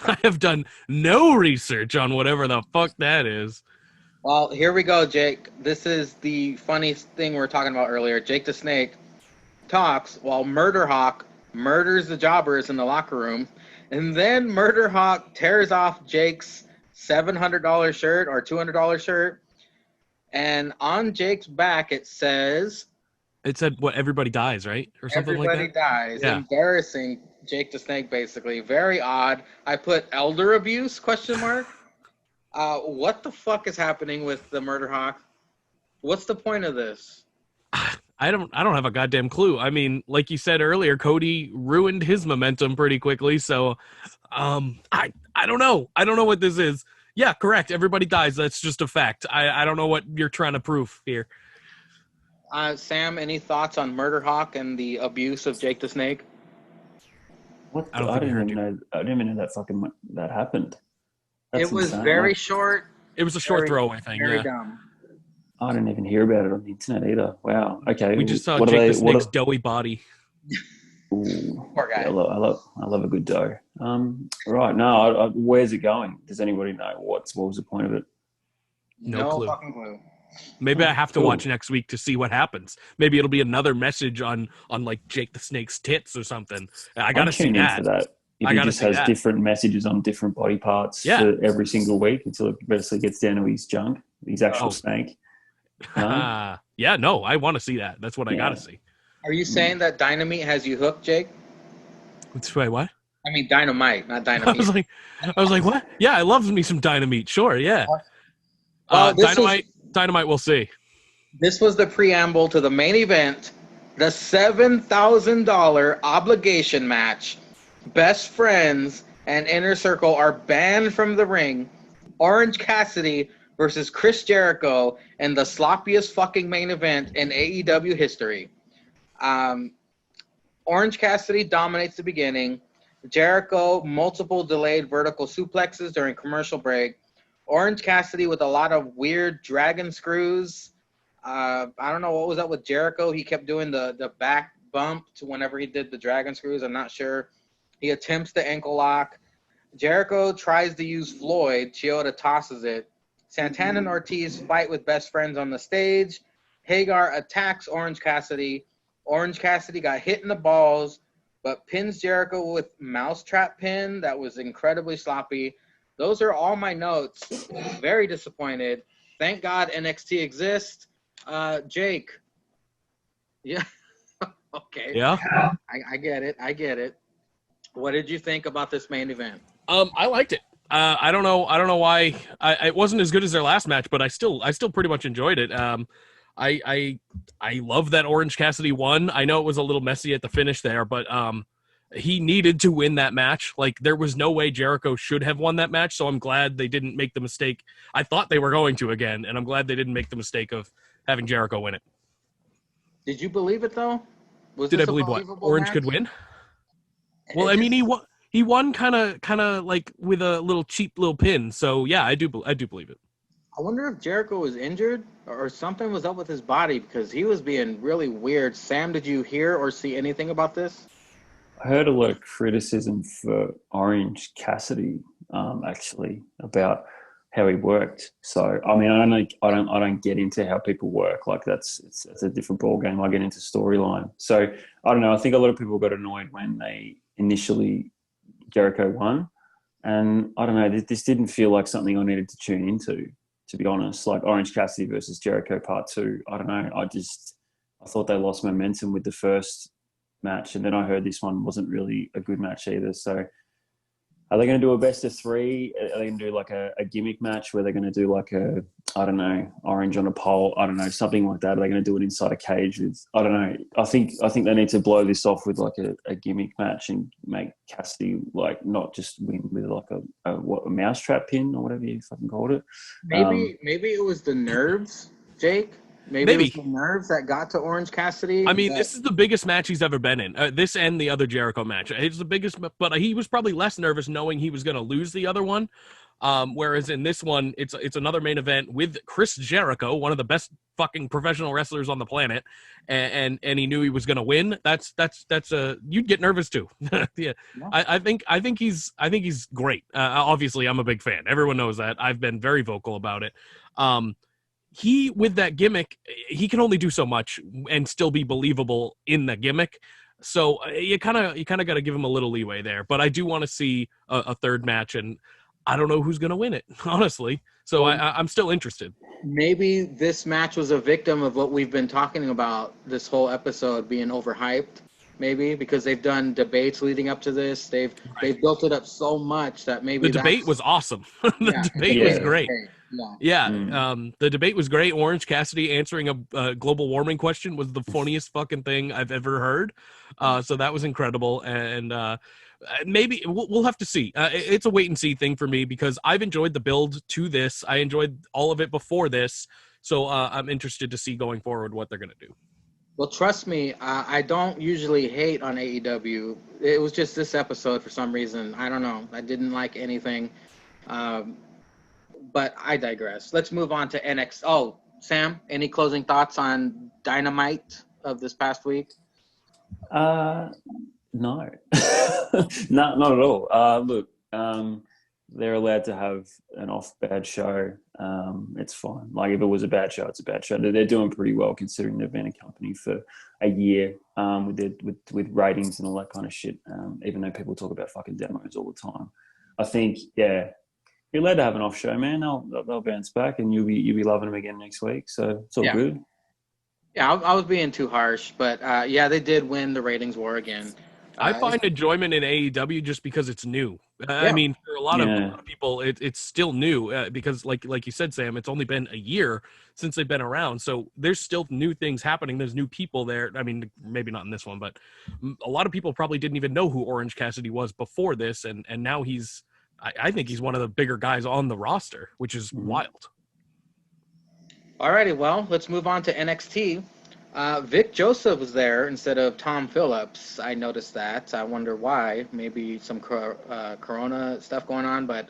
I have done no research on whatever the fuck that is. Well, here we go, Jake. This is the funniest thing we were talking about earlier. Jake the Snake talks while Murder Hawk murders the jobbers in the locker room. And then Murder Hawk tears off Jake's $700 shirt or $200 shirt. And on Jake's back, it said, what, everybody dies, right? Or something like that? Everybody dies. Yeah. Embarrassing Jake the Snake, basically. Very odd. I put elder abuse, ? What the fuck is happening with the Murder Hawk? What's the point of this? I don't have a goddamn clue. I mean, like you said earlier, Cody ruined his momentum pretty quickly, so I don't know. I don't know what this is. Yeah, correct. Everybody dies. That's just a fact. I don't know what you're trying to prove here. Sam, any thoughts on Murder Hawk and the abuse of Jake the Snake? What? I didn't even know that happened. That's it was insane. very short. It was a short throwaway thing. Very dumb. I didn't even hear about it on the internet either. Wow. Okay. We just saw Jake the Snake's doughy body. Ooh, Poor guy. I love a good dough. Right. No. Where's it going? Does anybody know what was the point of it? No clue. Fucking clue. Maybe I have to watch next week to see what happens. Maybe it'll be another message on like Jake the Snake's tits or something. I gotta see that. If he just has different messages on different body parts for every single week until it eventually gets down to his junk, his actual snake. I want to see that. That's what I gotta see. Are you saying that Dynamite has you hooked, Jake? Wait, what? I mean, Dynamite, not I Dynamite. was like, what? Yeah, I love me some Dynamite. Sure, yeah. Well, Dynamite. We'll see. this was the preamble to the main event, the $7,000 obligation match. Best Friends and Inner Circle are banned from the ring. Orange Cassidy versus Chris Jericho in the sloppiest fucking main event in AEW history. Orange Cassidy dominates the beginning. Jericho, multiple delayed vertical suplexes during commercial break. Orange Cassidy with a lot of weird dragon screws. I don't know what was up with Jericho. He kept doing the back bump to whenever he did the dragon screws. I'm not sure. He attempts the ankle lock. Jericho tries to use Floyd. Chioda tosses it. Santana and Ortiz fight with Best Friends on the stage. Hagar attacks Orange Cassidy. Orange Cassidy got hit in the balls, but pins Jericho with mousetrap pin. That was incredibly sloppy. Those are all my notes. Very disappointed. Thank God NXT exists. Jake. Yeah. Okay. Yeah. I get it. I get it. What did you think about this main event? I liked it. I don't know why it wasn't as good as their last match, but I still pretty much enjoyed it. I love that Orange Cassidy won. I know it was a little messy at the finish there, but he needed to win that match. Like, there was no way Jericho should have won that match, so I'm glad they didn't make the mistake. I thought they were going to again, and I'm glad they didn't make the mistake of having Jericho win it. Did you believe it though? Did I believe what? Orange match? I mean, he won kind of like with a little cheap little pin. So yeah, I do believe it. I wonder if Jericho was injured or something was up with his body because he was being really weird. Sam, did you hear or see anything about this? I heard a lot of criticism for Orange Cassidy, actually, about how he worked. So I mean, I don't get into how people work. Like it's a different ball game. I get into storyline. So I don't know. I think a lot of people got annoyed when they initially Jericho won, and I don't know. This didn't feel like something I needed to tune into, to be honest. Like Orange Cassidy versus Jericho Part 2. I don't know. I thought they lost momentum with the first match, and then I heard this one wasn't really a good match either. So are they going to do a best of 3? Are they going to do like a gimmick match where they're going to do like a, I don't know, orange on a pole? I don't know, something like that. Are they going to do it inside a cage? I don't know. I think they need to blow this off with like a gimmick match and make Cassidy like not just win with like a mousetrap pin or whatever you fucking called it. Maybe it was the nerves, Jake. Maybe it was the nerves that got to Orange Cassidy. I mean, this is the biggest match he's ever been in. This and the other Jericho match. It's the biggest, but he was probably less nervous knowing he was going to lose the other one. Whereas in this one, it's another main event with Chris Jericho, one of the best fucking professional wrestlers on the planet, and he knew he was going to win. That's you'd get nervous too. Yeah. I think he's great. Obviously, I'm a big fan. Everyone knows that. I've been very vocal about it. He, with that gimmick, he can only do so much and still be believable in the gimmick. So you kind of got to give him a little leeway there. But I do want to see a third match, and I don't know who's going to win it, honestly. So I'm still interested. Maybe this match was a victim of what we've been talking about this whole episode being overhyped. Maybe because they've done debates leading up to this. They've built it up so much that maybe the debate was awesome. The debate was great. The debate was great. Orange Cassidy answering a global warming question was the funniest fucking thing I've ever heard. So that was incredible. And maybe we'll have to see. It's a wait and see thing for me because I've enjoyed the build to this. I enjoyed all of it before this. So I'm interested to see going forward what they're going to do. Well, trust me, I don't usually hate on AEW. It was just this episode for some reason. I don't know. I didn't like anything. But I digress. Let's move on to NXT. Oh, Sam, any closing thoughts on Dynamite of this past week? No. Not at all. Look, they're allowed to have an bad show. It's fine. Like, if it was a bad show, it's a bad show. They're doing pretty well considering they've been a company for a year with ratings and all that kind of shit. Even though people talk about fucking demos all the time, I think you're allowed to have an off show, man. They'll bounce back, and you'll be loving them again next week. So it's all good. Yeah, I was being too harsh, but they did win the ratings war again. I find enjoyment in AEW just because it's new. I Yeah. mean, for a lot Yeah. of people, it's still new because, like you said, Sam, it's only been a year since they've been around. So there's still new things happening. There's new people there. I mean, maybe not in this one, but a lot of people probably didn't even know who Orange Cassidy was before this, and now he's. I think he's one of the bigger guys on the roster, which is wild. Alrighty, well, let's move on to NXT. Vic Joseph was there instead of Tom Phillips. I noticed that. I wonder why. Maybe some Corona stuff going on, but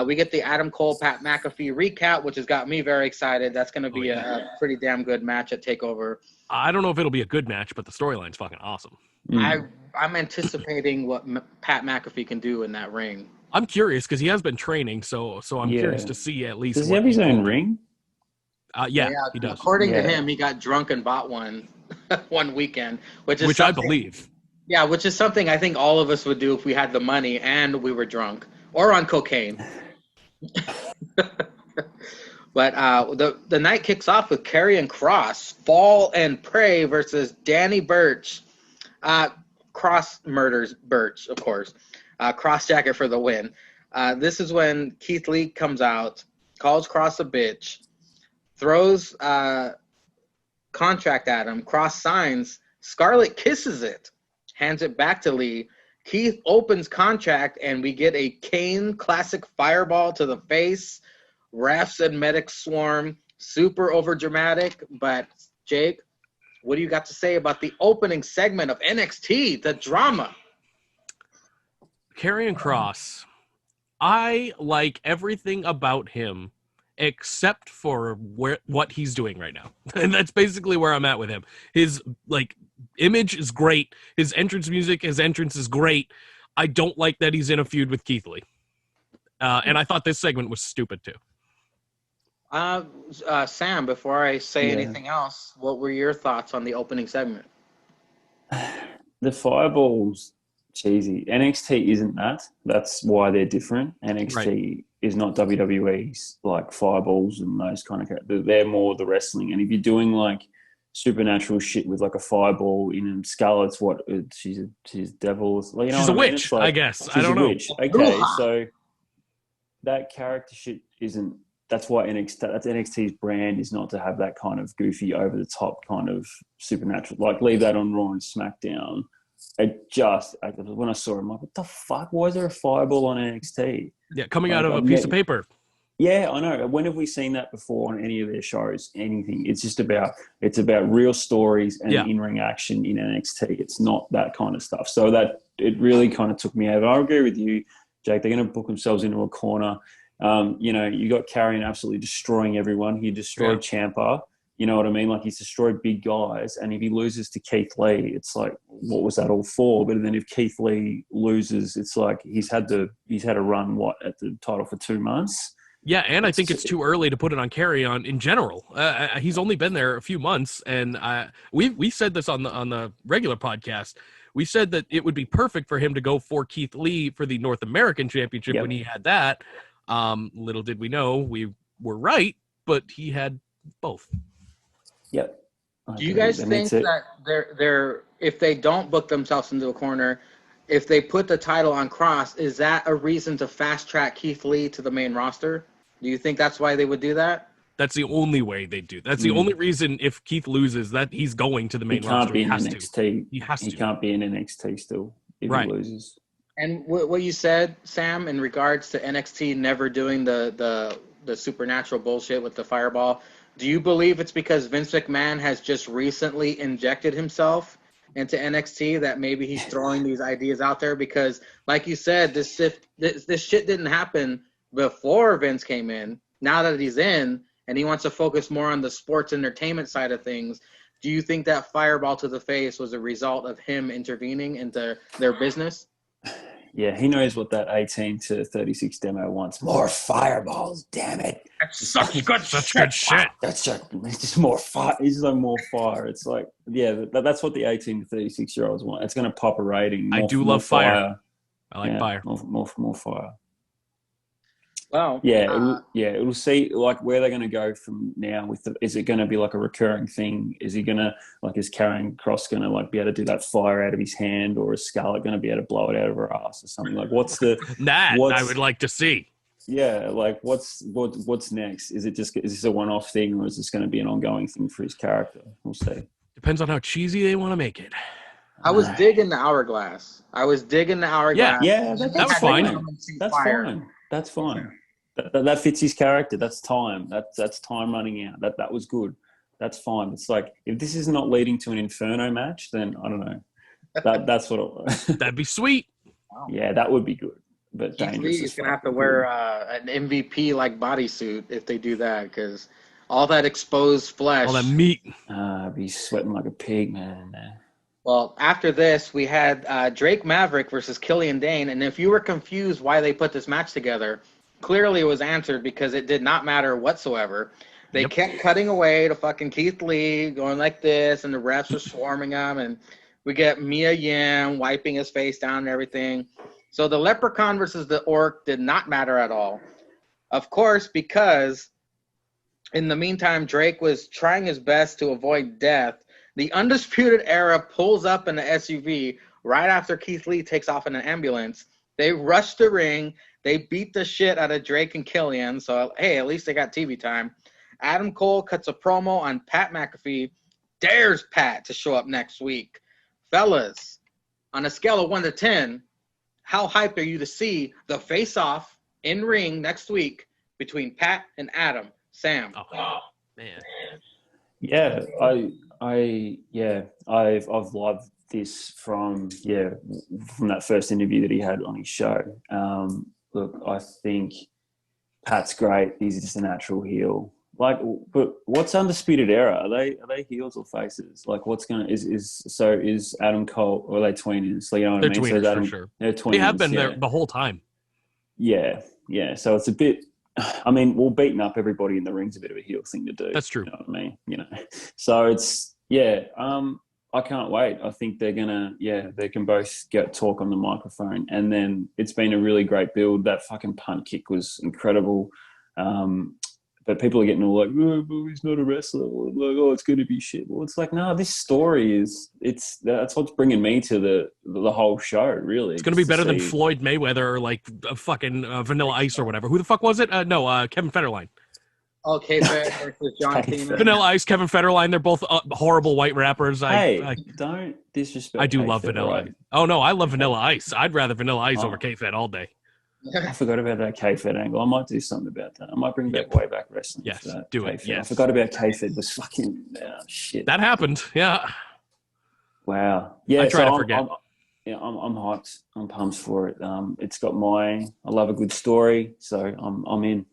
we get the Adam Cole, Pat McAfee recap, which has got me very excited. That's going to be a pretty damn good match at TakeOver. I don't know if it'll be a good match, but the storyline's fucking awesome. I'm anticipating what Pat McAfee can do in that ring. I'm curious because he has been training, so I'm curious to see at least. Does he have his own ring? Yeah, he does. According to him, he got drunk and bought one weekend, which I believe. Yeah, which is something I think all of us would do if we had the money and we were drunk or on cocaine. But the night kicks off with Karrion Kross, Fall and Pray versus Danny Burch. Cross murders Burch, of course. Cross jacket for the win. This is when Keith Lee comes out, calls Kross a bitch, throws contract at him. Kross signs. Scarlett kisses it, hands it back to Lee. Keith opens contract, and we get a Kane classic fireball to the face. Refs and medics swarm. Super overdramatic. But, Jake, what do you got to say about the opening segment of NXT, the drama? Karrion Kross. I like everything about him except for what he's doing right now. And that's basically where I'm at with him. His image is great. His entrance is great. I don't like that he's in a feud with Keith Lee. And I thought this segment was stupid too. Sam, before I say anything else, what were your thoughts on the opening segment? The fireballs, cheesy. NXT isn't that. That's why they're different. NXT is not WWE's like fireballs and those kind of characters. They're more the wrestling. And if you're doing like supernatural shit with like a fireball in Scarlett's she's devil. You know, she's a witch, I guess. I don't know. Okay, so that character shit isn't. That's why NXT's brand is not to have that kind of goofy, over the top kind of supernatural. Like leave that on Raw and SmackDown. When I saw it, I'm like, what the fuck? Why is there a fireball on NXT? Yeah, coming out of a piece of paper. Yeah, I know. When have we seen that before on any of their shows? Anything? It's about real stories and in-ring action in NXT. It's not that kind of stuff. So that it really kind of took me out. I agree with you, Jake. They're going to book themselves into a corner. You got Karrion absolutely destroying everyone. He destroyed Ciampa. You know what I mean? Like he's destroyed big guys. And if he loses to Keith Lee, it's like, what was that all for? But then if Keith Lee loses, it's like he's had to run at the title for 2 months. Yeah, and I think it's too early to put it on Karrion in general. He's only been there a few months, and we said this on the regular podcast. We said that it would be perfect for him to go for Keith Lee for the North American Championship when he had that. Little did we know we were right, but he had both. Yep. Do you guys think that they're if they don't book themselves into a corner, if they put the title on Kross, is that a reason to fast track Keith Lee to the main roster? Do you think that's why they would do that? That's the only way they do. That's the only reason if Keith loses that he's going to the main roster. He can't be in NXT. He has to. He can't be in NXT still if he loses. And what you said, Sam, in regards to NXT never doing the supernatural bullshit with the fireball, do you believe it's because Vince McMahon has just recently injected himself into NXT that maybe he's throwing these ideas out there? Because, like you said, this shit didn't happen before Vince came in. Now that he's in and he wants to focus more on the sports entertainment side of things, do you think that fireball to the face was a result of him intervening into their business? Yeah, he knows what that 18 to 36 demo wants. More fireballs, damn it. That's such good shit. It's just more fire. It's just like more fire. It's like, that's what the 18 to 36-year-olds want. It's going to pop a rating. I do love fire. I like fire. More fire. Well, It'll see like where they're going to go from now. Is it going to be like a recurring thing? Is he going to is Karrion Kross going to like be able to do that fire out of his hand, or is Scarlett going to be able to blow it out of her ass or something? Like I would like to see. Yeah, like what's next? Is this a one-off thing, or is this going to be an ongoing thing for his character? We'll see. Depends on how cheesy they want to make it. I was digging the hourglass. Yeah, that's fine. That's fine. That fits his character. That's time. That's time running out. That was good. That's fine. It's like if this is not leading to an Inferno match, then I don't know. That's what That'd be sweet. Yeah, that would be good. But Keith Lee is gonna have to wear an MVP like bodysuit if they do that, because all that exposed flesh, all that meat. Be sweating like a pig, man. Well, after this, we had Drake Maverick versus Killian Dane, and if you were confused why they put this match together, clearly it was answered because it did not matter whatsoever. They kept cutting away to fucking Keith Lee, going like this, and the refs were swarming him, and we get Mia Yim wiping his face down and everything. So the Leprechaun versus the Orc did not matter at all. Of course, because in the meantime, Drake was trying his best to avoid death. The Undisputed Era pulls up in an SUV right after Keith Lee takes off in an ambulance. They rush the ring. They beat the shit out of Drake and Killian. So, hey, at least they got TV time. Adam Cole cuts a promo on Pat McAfee, dares Pat to show up next week. Fellas, on a scale of 1 to 10, how hyped are you to see the face-off in ring next week between Pat and Adam? Sam. Oh, man. Yeah, I've loved this from that first interview that he had on his show. Look, I think Pat's great. He's just a natural heel. Like, but what's Undisputed Era? Are they heels or faces? Like, what's gonna is Adam Cole, or are they tweeners? Like, you know what They're I mean? tweeners, Adam, for sure. They're tweeners. They have been there the whole time. Yeah. So it's a bit. I mean, beating up everybody in the ring's a bit of a heel thing to do. That's true. You know what I mean? So it's I can't wait. I think they're gonna they can both talk on the microphone, and then it's been a really great build. That fucking punt kick was incredible. But people are getting all like, oh, but he's not a wrestler. Or like, oh, it's going to be shit. Well, it's like, no, this story that's what's bringing me to the whole show, really. It's going to be better than Floyd Mayweather or like fucking Vanilla Ice or whatever. Who the fuck was it? Kevin Federline. Oh, K-Fed versus John Cena. Vanilla Ice, Kevin Federline. They're both horrible white rappers. Don't disrespect. I do love Vanilla Ice. Oh, no, I love Vanilla Ice. I'd rather Vanilla Ice over K-Fed all day. I forgot about that K-Fed angle. I might do something about that. I might bring back way back wrestling. Yes, for that do K-Fed. it. Yes. I forgot about K-Fed. Was fucking shit. That happened. Yeah. Wow. Yeah. I try to forget. I'm hyped. I'm pumped for it. It's got I love a good story, so I'm in.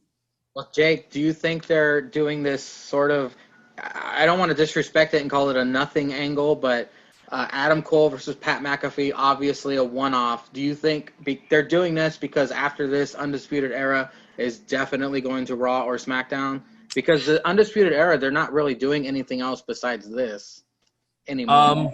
Well, Jake, do you think they're doing this sort of? I don't want to disrespect it and call it a nothing angle, but Adam Cole versus Pat McAfee, obviously a one-off. Do you think they're doing this because after this Undisputed Era is definitely going to Raw or SmackDown? Because the Undisputed Era, they're not really doing anything else besides this anymore.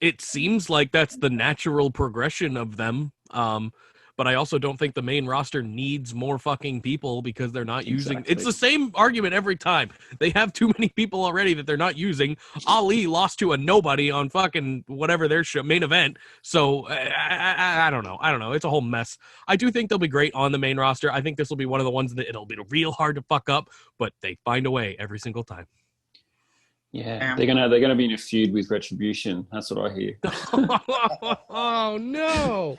It seems like that's the natural progression of them. But I also don't think the main roster needs more fucking people because they're not using. It's the same argument every time. They have too many people already that they're not using. Ali lost to a nobody on fucking whatever their show, main event. So I don't know. It's a whole mess. I do think they'll be great on the main roster. I think this will be one of the ones that it'll be real hard to fuck up, but they find a way every single time. Yeah, they're gonna be in a feud with Retribution. That's what I hear. Oh no.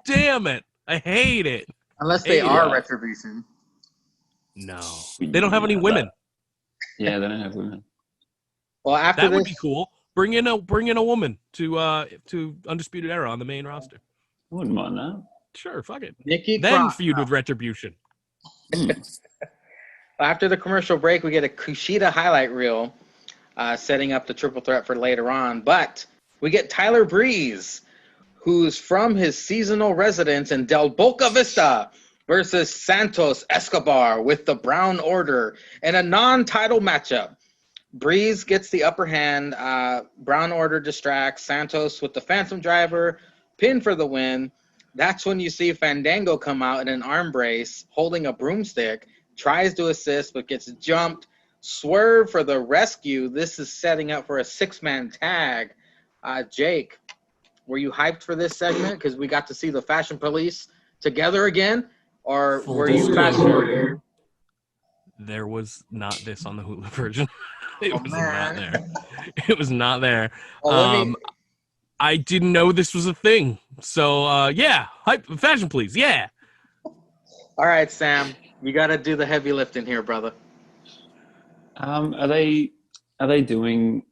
Damn it. I hate it. Unless they are Retribution. No. They don't have any women. They don't have women. Well, after that would be cool. Bring in a woman to Undisputed Era on the main roster. I wouldn't mind that. Sure, fuck it. Nikki then Cross, feud with Retribution. After the commercial break, we get a Kushida highlight reel setting up the triple threat for later on. But we get Tyler Breeze, who's from his seasonal residence in Del Boca Vista, versus Santos Escobar with the Brown Order in a non-title matchup. Breeze gets the upper hand. Brown Order distracts Santos with the Phantom Driver, pin for the win. That's when you see Fandango come out in an arm brace, holding a broomstick, tries to assist but gets jumped. Swerve for the rescue. This is setting up for a 6-man tag. Jake, were you hyped for this segment because we got to see the Fashion Police together again, or were you fast forwarded? There was not this on the Hulu version. It Oh, was man. not there. It was not there. Oh, I didn't know this was a thing. So yeah, hype, Fashion Police, yeah. All right, Sam, you got to do the heavy lifting here, brother. Are they doing?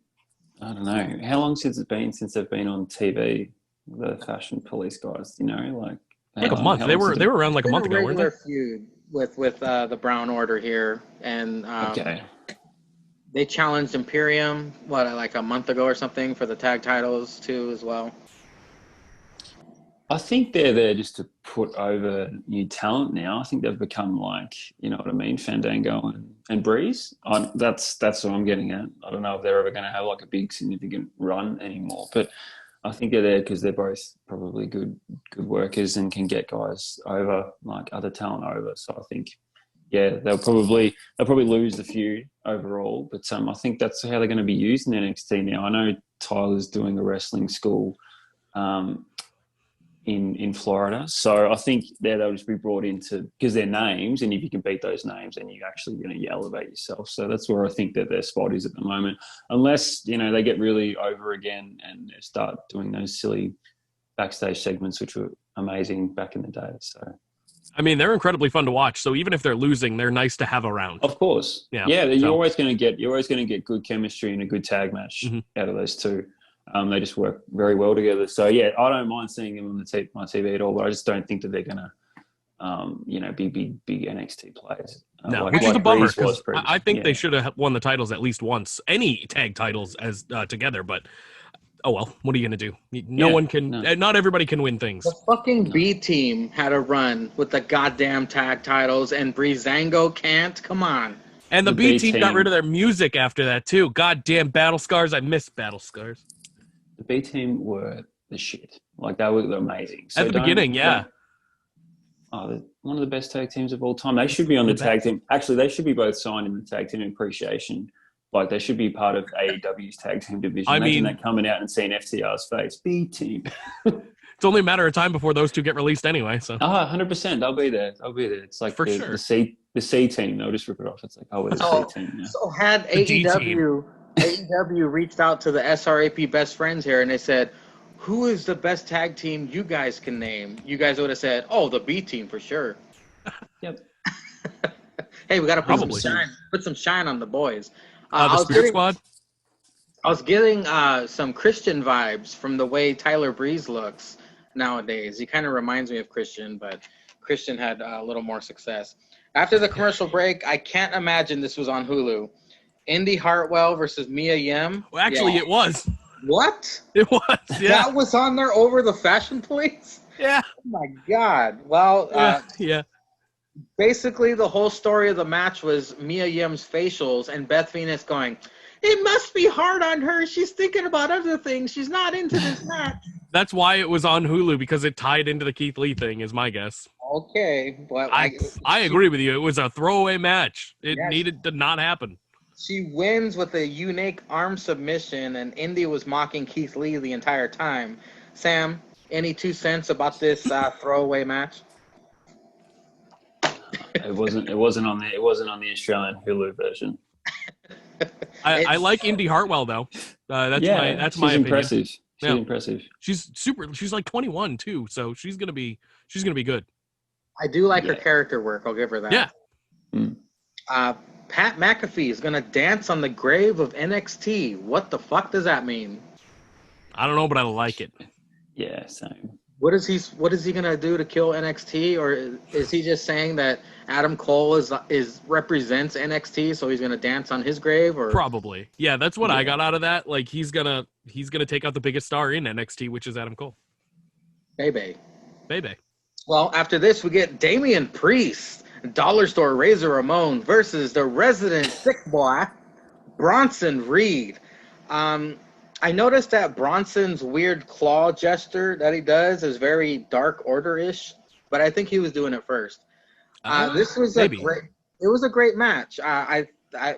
I don't know. How long since it's been since they've been on TV? The Fashion Police guys, you know, Like a month. They were around like a month ago, weren't they? Regular feud with the Brown Order here, and Okay. they challenged Imperium like a month ago or something for the tag titles too as well. I think they're there just to put over new talent now. I think they've become like, you know what I mean, Fandango and Breeze. That's what I'm getting at. I don't know if they're ever going to have like a big significant run anymore, but I think they're there because they're both probably good workers and can get guys over, like other talent over. So I think, yeah, they'll probably lose the feud overall, but I think that's how they're going to be used in NXT now. I know Tyler's doing a wrestling school in Florida, so I think they'll just be brought into because they're names, and if you can beat those names, then you're actually going to elevate yourself. So that's where I think that their spot is at the moment, unless they get really over again and they start doing those silly backstage segments, which were amazing back in the day. So. I mean, they're incredibly fun to watch. So even if they're losing, they're nice to have around. Of course, yeah. You're always going to get good chemistry and a good tag match out of those two. They just work very well together. So yeah, I don't mind seeing them on my TV at all, but I just don't think that they're going to, be big NXT players. No, which is a bummer. I think Yeah. they should have won the titles at least once, any tag titles as together. But oh well, what are you going to do? One can. Not everybody can win things. The fucking B team had a run with the goddamn tag titles, and Breezango can't. Come on. And the B team got rid of their music after that too. Goddamn Battle Scars! I miss Battle Scars. The B team were the shit. Like they were amazing. So at the beginning, yeah. They're one of the best tag teams of all time. They should be on the tag team. Actually, they should be both signed in the tag team appreciation. Like they should be part of AEW's tag team division. Imagine that coming out and seeing FTR's face. B team. It's only a matter of time before those two get released anyway. So 100%. They'll be there. It's like for sure. The C team. They'll just rip it off. It's like, we're the C team now. So had AEW reached out to the SRAP Best Friends here and they said, who is the best tag team you guys can name? You guys would have said, the B team for sure. Yep. Hey, we got to put some shine on the boys. The Spirit Squad? I was getting some Christian vibes from the way Tyler Breeze looks nowadays. He kind of reminds me of Christian, but Christian had a little more success. After the commercial break, I can't imagine this was on Hulu. Indy Hartwell versus Mia Yim. Well, actually, it was. What? It was, yeah. That was on there over the Fashion Police? Yeah. Oh, my God. Well, yeah. Basically, the whole story of the match was Mia Yim's facials and Beth Phoenix going, it must be hard on her. She's thinking about other things. She's not into this match. That's why it was on Hulu, because it tied into the Keith Lee thing, is my guess. Okay. But I agree with you. It was a throwaway match. It needed to not happen. She wins with a unique arm submission, and Indy was mocking Keith Lee the entire time. Sam, any 2 cents about this throwaway match? It wasn't on the Australian Hulu version. I like Indy Hartwell though. That's my opinion. Impressive. She's impressive. She's super. She's like 21 too, so she's gonna be good. I do like her character work. I'll give her that. Yeah. Pat McAfee is gonna dance on the grave of NXT. What the fuck does that mean? I don't know, but I like it. Yeah, same. What is he gonna do to kill NXT, or is he just saying that Adam Cole represents NXT, so he's gonna dance on his grave? Or probably, yeah, that's what I got out of that. Like he's gonna take out the biggest star in NXT, which is Adam Cole. Baby. Well, after this, we get Damian Priest, Dollar Store Razor Ramon versus the resident sick boy, Bronson Reed. I noticed that Bronson's weird claw gesture that he does is very Dark Order-ish, but I think he was doing it first. This was maybe. It was a great match.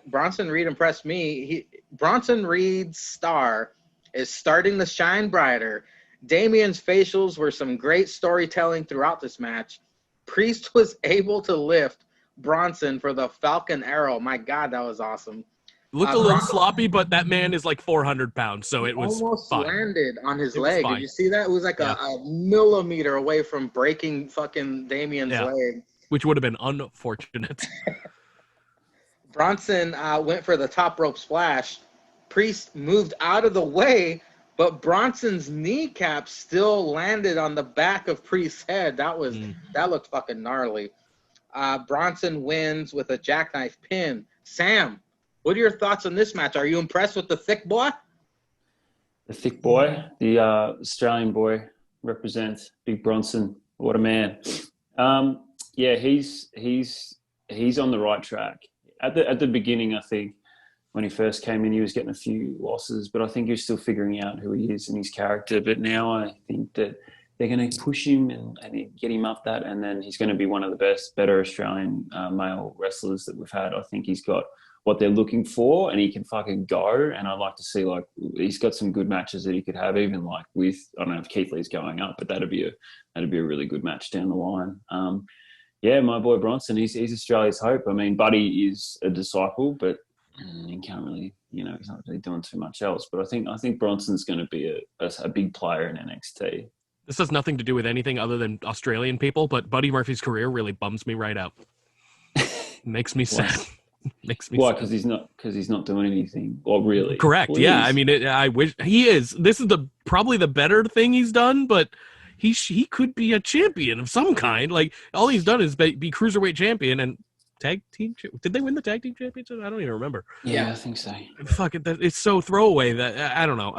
Bronson Reed impressed me. Bronson Reed's star is starting to shine brighter. Damien's facials were some great storytelling throughout this match. Priest was able to lift Bronson for the Falcon Arrow. My God, that was awesome. Looked a little sloppy, but that man is like 400 pounds, so it was almost fine. Landed on his leg. Fine. Did you see that? It was like a millimeter away from breaking fucking Damien's leg. Which would have been unfortunate. Bronson went for the top rope splash. Priest moved out of the way, but Bronson's kneecap still landed on the back of Priest's head. That looked fucking gnarly. Bronson wins with a jackknife pin. Sam, what are your thoughts on this match? Are you impressed with the thick boy? The thick boy, the Australian boy, represents Big Bronson. What a man! Yeah, he's on the right track. At the beginning, I think when he first came in, he was getting a few losses, but I think he's still figuring out who he is and his character. But now I think that they're going to push him and get him up that, and then he's going to be one of the better Australian male wrestlers that we've had. I think he's got what they're looking for, and he can fucking go. And I'd like to see, like, he's got some good matches that he could have, even like with, I don't know if Keith Lee's going up, but that'd be a really good match down the line. Yeah, my boy Bronson, he's Australia's hope. I mean, Buddy is a disciple, but he can't really, he's not really doing too much else. But I think Bronson's going to be a big player in NXT. This has nothing to do with anything other than Australian people, but Buddy Murphy's career really bums me right out. Makes me sad. Makes me. Why? sad. Because he's not doing anything. Well, really. Correct. Well, yeah. I mean, I wish he is. This is probably the better thing he's done, but he could be a champion of some kind. Like, all he's done is be cruiserweight champion and tag team. Did they win the tag team championship? I don't even remember. Yeah, I think so. Fuck it. It's so throwaway that I don't know.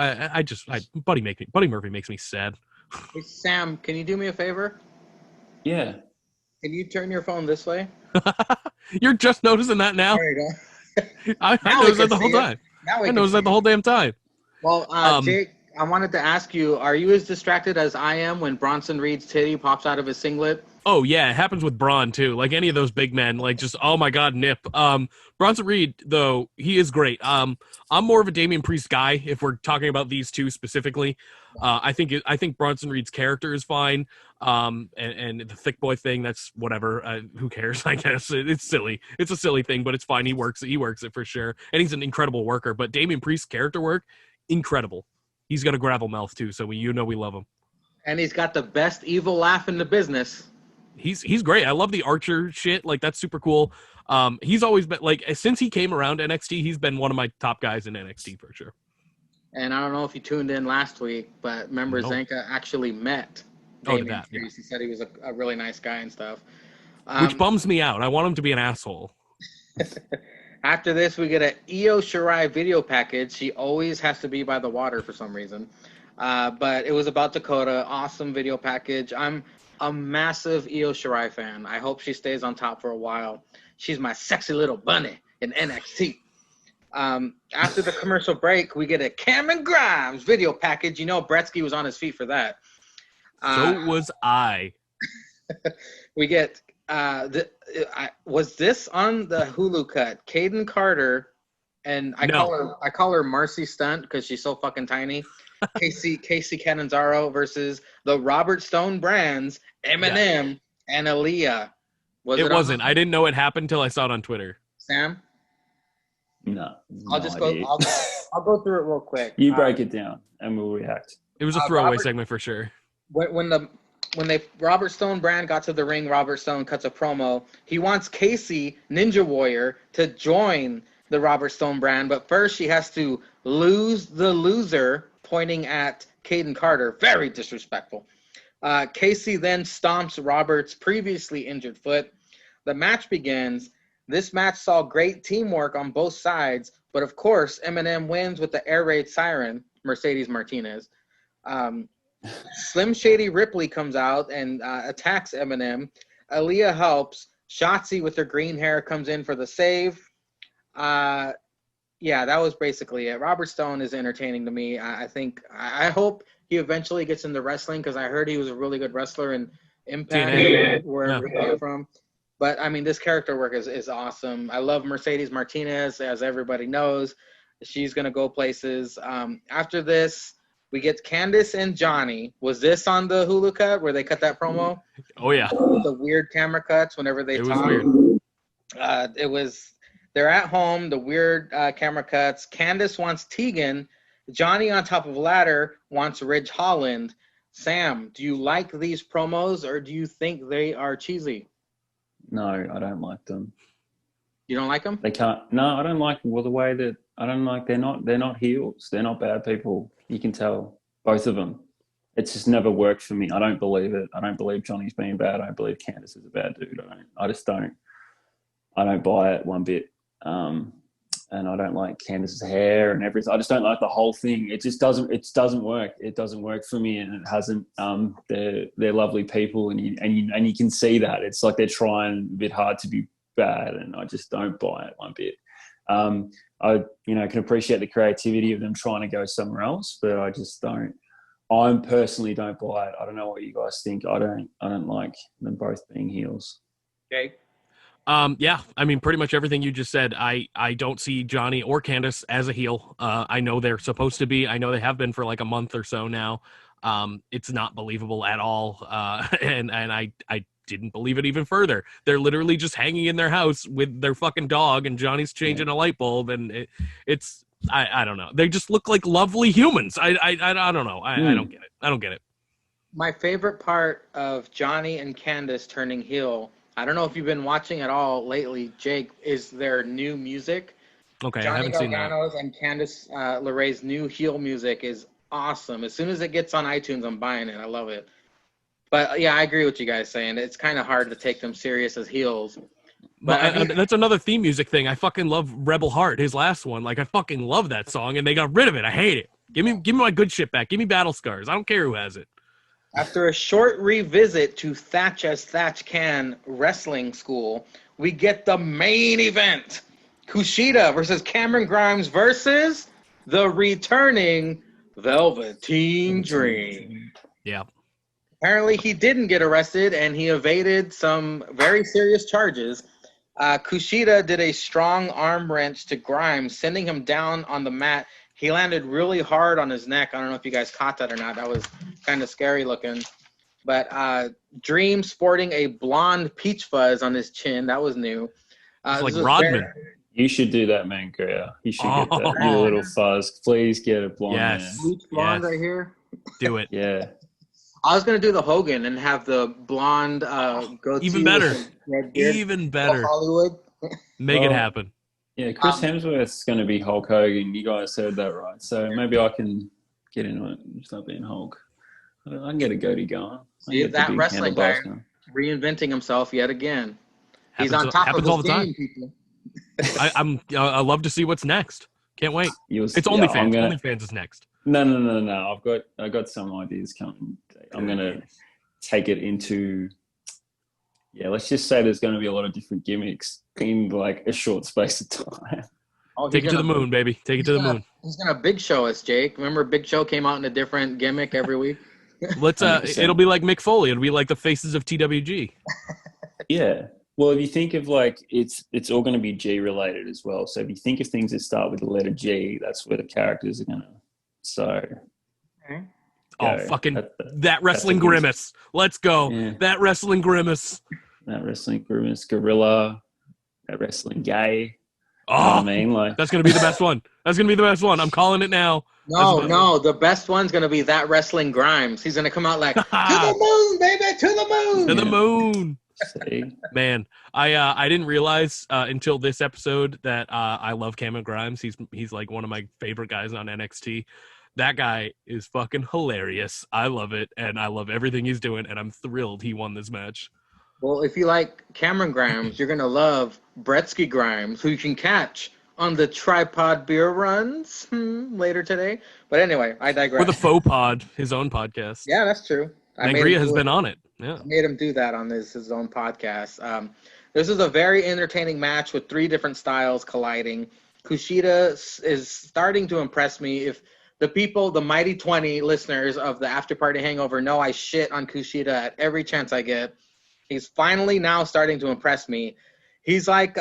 Buddy Murphy makes me sad. Hey, Sam, can you do me a favor? Yeah. Can you turn your phone this way? You're just noticing that now? There you go. I noticed that the whole time. I noticed that the whole damn time. Well, Jake, I wanted to ask you, are you as distracted as I am when Bronson Reed's titty pops out of his singlet? Oh, yeah, it happens with Braun, too. Like, any of those big men, like, just, oh, my God, nip. Bronson Reed, though, he is great. I'm more of a Damian Priest guy, if we're talking about these two specifically. I think Bronson Reed's character is fine. And the thick boy thing, that's whatever. Who cares, I guess. It's silly. It's a silly thing, but it's fine. He works it for sure. And he's an incredible worker. But Damian Priest's character work, incredible. He's got a gravel mouth, too, so we love him. And he's got the best evil laugh in the business. He's great. I love the Archer shit. Like, that's super cool. He's always been, like, since he came around NXT, he's been one of my top guys in NXT for sure. And I don't know if you tuned in last week, but remember Zanka actually met Damian Priest. He said he was a really nice guy and stuff. Which bums me out. I want him to be an asshole. After this, we get an Io Shirai video package. She always has to be by the water for some reason. But it was about Dakota. Awesome video package. I'm a massive Io Shirai fan. I hope she stays on top for a while. She's my sexy little bunny in NXT. After the commercial break, we get a Cameron Grimes video package. You know, Bretsky was on his feet for that. So was I. We get was this on the Hulu cut? Caden Carter, and I call her Marcy Stunt because she's so fucking tiny. Casey Catanzaro versus the Robert Stone Brands, Eminem, and Aaliyah. It wasn't. I didn't know it happened until I saw it on Twitter. Sam? No. I'll go through it real quick. You break it down and we'll react. It was a throwaway segment for sure. When Robert Stone Brand got to the ring, Robert Stone cuts a promo. He wants Casey Ninja Warrior to join the Robert Stone Brand, but first she has to lose the loser, pointing at Caden Carter. Very disrespectful. Casey then stomps Robert's previously injured foot. The match begins. This match saw great teamwork on both sides, but of course, Eminem wins with the air raid siren, Mercedes Martinez. Slim Shady Ripley comes out and attacks Eminem. Aaliyah helps. Shotzi with her green hair comes in for the save. yeah, that was basically it. Robert Stone is entertaining to me. I hope he eventually gets into wrestling because I heard he was a really good wrestler in Impact, TNA. wherever he came from. But I mean, this character work is awesome. I love Mercedes Martinez, as everybody knows. She's gonna go places. After this, we get Candice and Johnny. Was this on the Hulu cut where they cut that promo? Oh yeah, With the weird camera cuts whenever they it was talk. weird. It was. They're at home. The weird camera cuts. Candice wants Tegan. Johnny on top of a ladder wants Ridge Holland. Sam, do you like these promos or do you think they are cheesy? No, I don't like them. You don't like them? They can't. No, I don't like them. Well, the way that I don't like, they're not heels. They're not bad people. You can tell, both of them. It's just never worked for me. I don't believe it. I don't believe Johnny's being bad. I don't believe Candice is a bad dude. I just don't. I don't buy it one bit. And I don't like Candice's hair and everything. I just don't like the whole thing. It just doesn't. It doesn't work. It doesn't work for me, and it hasn't. They're lovely people, and you can see that. It's like they're trying a bit hard to be bad, and I just don't buy it one bit. I can appreciate the creativity of them trying to go somewhere else, but I just don't. I personally don't buy it. I don't know what you guys think. I don't like them both being heels. Okay. Yeah, I mean, pretty much everything you just said. I don't see Johnny or Candice as a heel. I know they're supposed to be. I know they have been for like a month or so now. It's not believable at all. And I didn't believe it even further. They're literally just hanging in their house with their fucking dog, and Johnny's changing a light bulb, and it's I don't know. They just look like lovely humans. I don't know. I don't get it. I don't get it. My favorite part of Johnny and Candice turning heel, I don't know if you've been watching at all lately, Jake, is their new music. Okay, Johnny I haven't seen that. Gargano's and Candice LeRae's new heel music is awesome. As soon as it gets on iTunes, I'm buying it. I love it. But yeah, I agree with you guys saying it's kind of hard to take them serious as heels. But that's another theme music thing. I fucking love Rebel Heart, his last one. Like, I fucking love that song, and they got rid of it. I hate it. Give me my good shit back. Give me Battle Scars. I don't care who has it. After a short revisit to Thatch as Thatch Can Wrestling School, we get the main event. Kushida versus Cameron Grimes versus the returning Velveteen Dream. Yeah. Apparently he didn't get arrested and he evaded some very serious charges. Kushida did a strong arm wrench to Grimes, sending him down on the mat. He landed really hard on his neck. I don't know if you guys caught that or not. That was kind of scary looking. But Dream sporting a blonde peach fuzz on his chin. That was new. It's like Rodman. You should do that, man, Greer. You should get that. You little fuzz. Please get a blonde. Yes. Peach blonde right here. Do it. Yeah. I was going to do the Hogan and have the blonde goatee. Even better. with the red beard. Even better. Hollywood. Make it happen. Yeah, Chris Hemsworth's going to be Hulk Hogan. You guys heard that right. So maybe I can get into it and start being Hulk. I can get a goatee going. See, that wrestling guy reinventing himself yet again. He's on top of his game, people. I love to see what's next. Can't wait. It's OnlyFans. OnlyFans is next. No. I got some ideas coming. I'm going to take it into... Yeah, let's just say there's going to be a lot of different gimmicks in like a short space of time. Take it to the moon, baby. Take it to the moon. He's going to Big Show us, Jake. Remember Big Show came out in a different gimmick every week? Let's it'll be like Mick Foley. It'll be like the faces of TWG. Yeah. Well, if you think of like it's all going to be G related as well. So if you think of things that start with the letter G, that's where the characters are going to. So. Okay. Oh, fucking that wrestling grimace. Let's go. Yeah. That wrestling grimace. That wrestling grimace, gorilla, that wrestling gay. Oh, you know what I mean? Like, that's going to be the best one. That's going to be the best one. I'm calling it now. No, the best one's going to be that wrestling Grimes. He's going to come out like, to the moon, baby, to the moon. To the moon. See? Man, I didn't realize until this episode that I love Cameron Grimes. He's like one of my favorite guys on NXT. That guy is fucking hilarious. I love it, and I love everything he's doing, and I'm thrilled he won this match. Well, if you like Cameron Grimes, you're going to love Bretsky Grimes, who you can catch on the Tripod Beer Runs later today. But anyway, I digress. Or the Faux Pod, his own podcast. Yeah, that's true. Mangria has been on it. Yeah, I made him do that on his own podcast. This is a very entertaining match with three different styles colliding. Kushida is starting to impress me. If the people, the mighty 20 listeners of the After Party Hangover know I shit on Kushida at every chance I get, he's finally now starting to impress me. He's like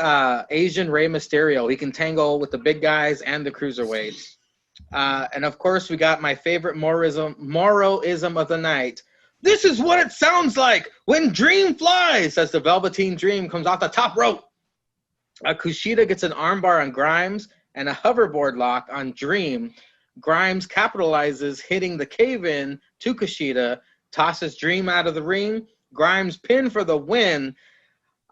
Asian Rey Mysterio. He can tangle with the big guys and the cruiserweights. And of course, we got my favorite Moroism of the night. This is what it sounds like when Dream flies, as the Velveteen Dream comes off the top rope. Kushida gets an armbar on Grimes and a hoverboard lock on Dream. Grimes capitalizes, hitting the cave-in to Kushida, tosses Dream out of the ring. Grimes pin for the win.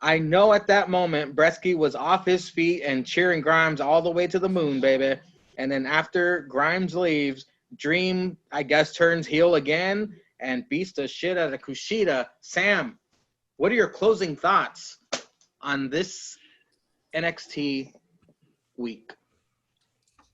I know at that moment, Bresky was off his feet and cheering Grimes all the way to the moon, baby. And then after Grimes leaves, Dream, I guess, turns heel again and beats the shit out of Kushida. Sam, what are your closing thoughts on this NXT week?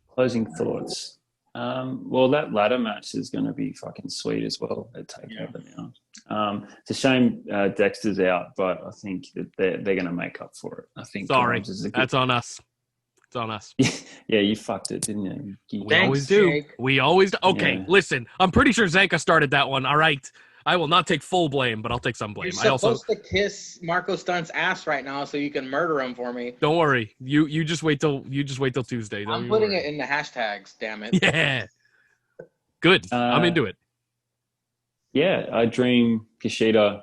Closing thoughts. Well, that ladder match is going to be fucking sweet as well at TakeOver now. It's a shame Dexter's out, but I think that they're going to make up for it. I think. Sorry, that's on us. It's on us. Yeah, you fucked it, didn't you? We always do. Jake. We always do. Okay, Yeah. listen. I'm pretty sure Zanka started that one. All right. I will not take full blame, but I'll take some blame. You're supposed to kiss Marco Stunt's ass right now so you can murder him for me. Don't worry. You just wait till Tuesday. Don't I'm you putting worry. it in the hashtags, damn it. Yeah. Good. I'm into it. Yeah, I dream Kushida.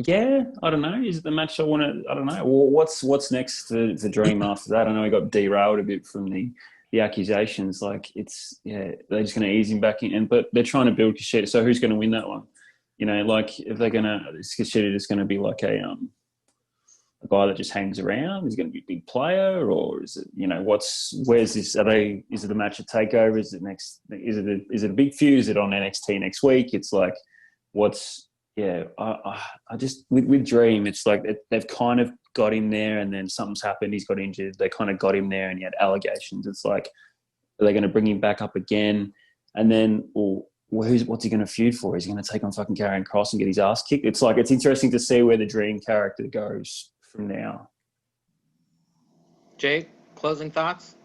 Yeah, I don't know. Is it the match I want to? I don't know. Well, what's next for Dream after that? I know he got derailed a bit from the accusations. Like they're just going to ease him back in, but they're trying to build Kushida. So who's going to win that one? You know, like if they're is Kushida just going to be like a guy that just hangs around? Is he going to be a big player, or is it where's this? Is it the match at TakeOver? Is it next? Is it a big feud? Is it on NXT next week? It's like I just with Dream, it's like they've kind of got him there, and then something's happened. He's got injured. They kind of got him there, and he had allegations. It's like, are they going to bring him back up again? And then, what's he going to feud for? Is he going to take on fucking Karrion Kross and get his ass kicked? It's like it's interesting to see where the Dream character goes from now. Jake, closing thoughts?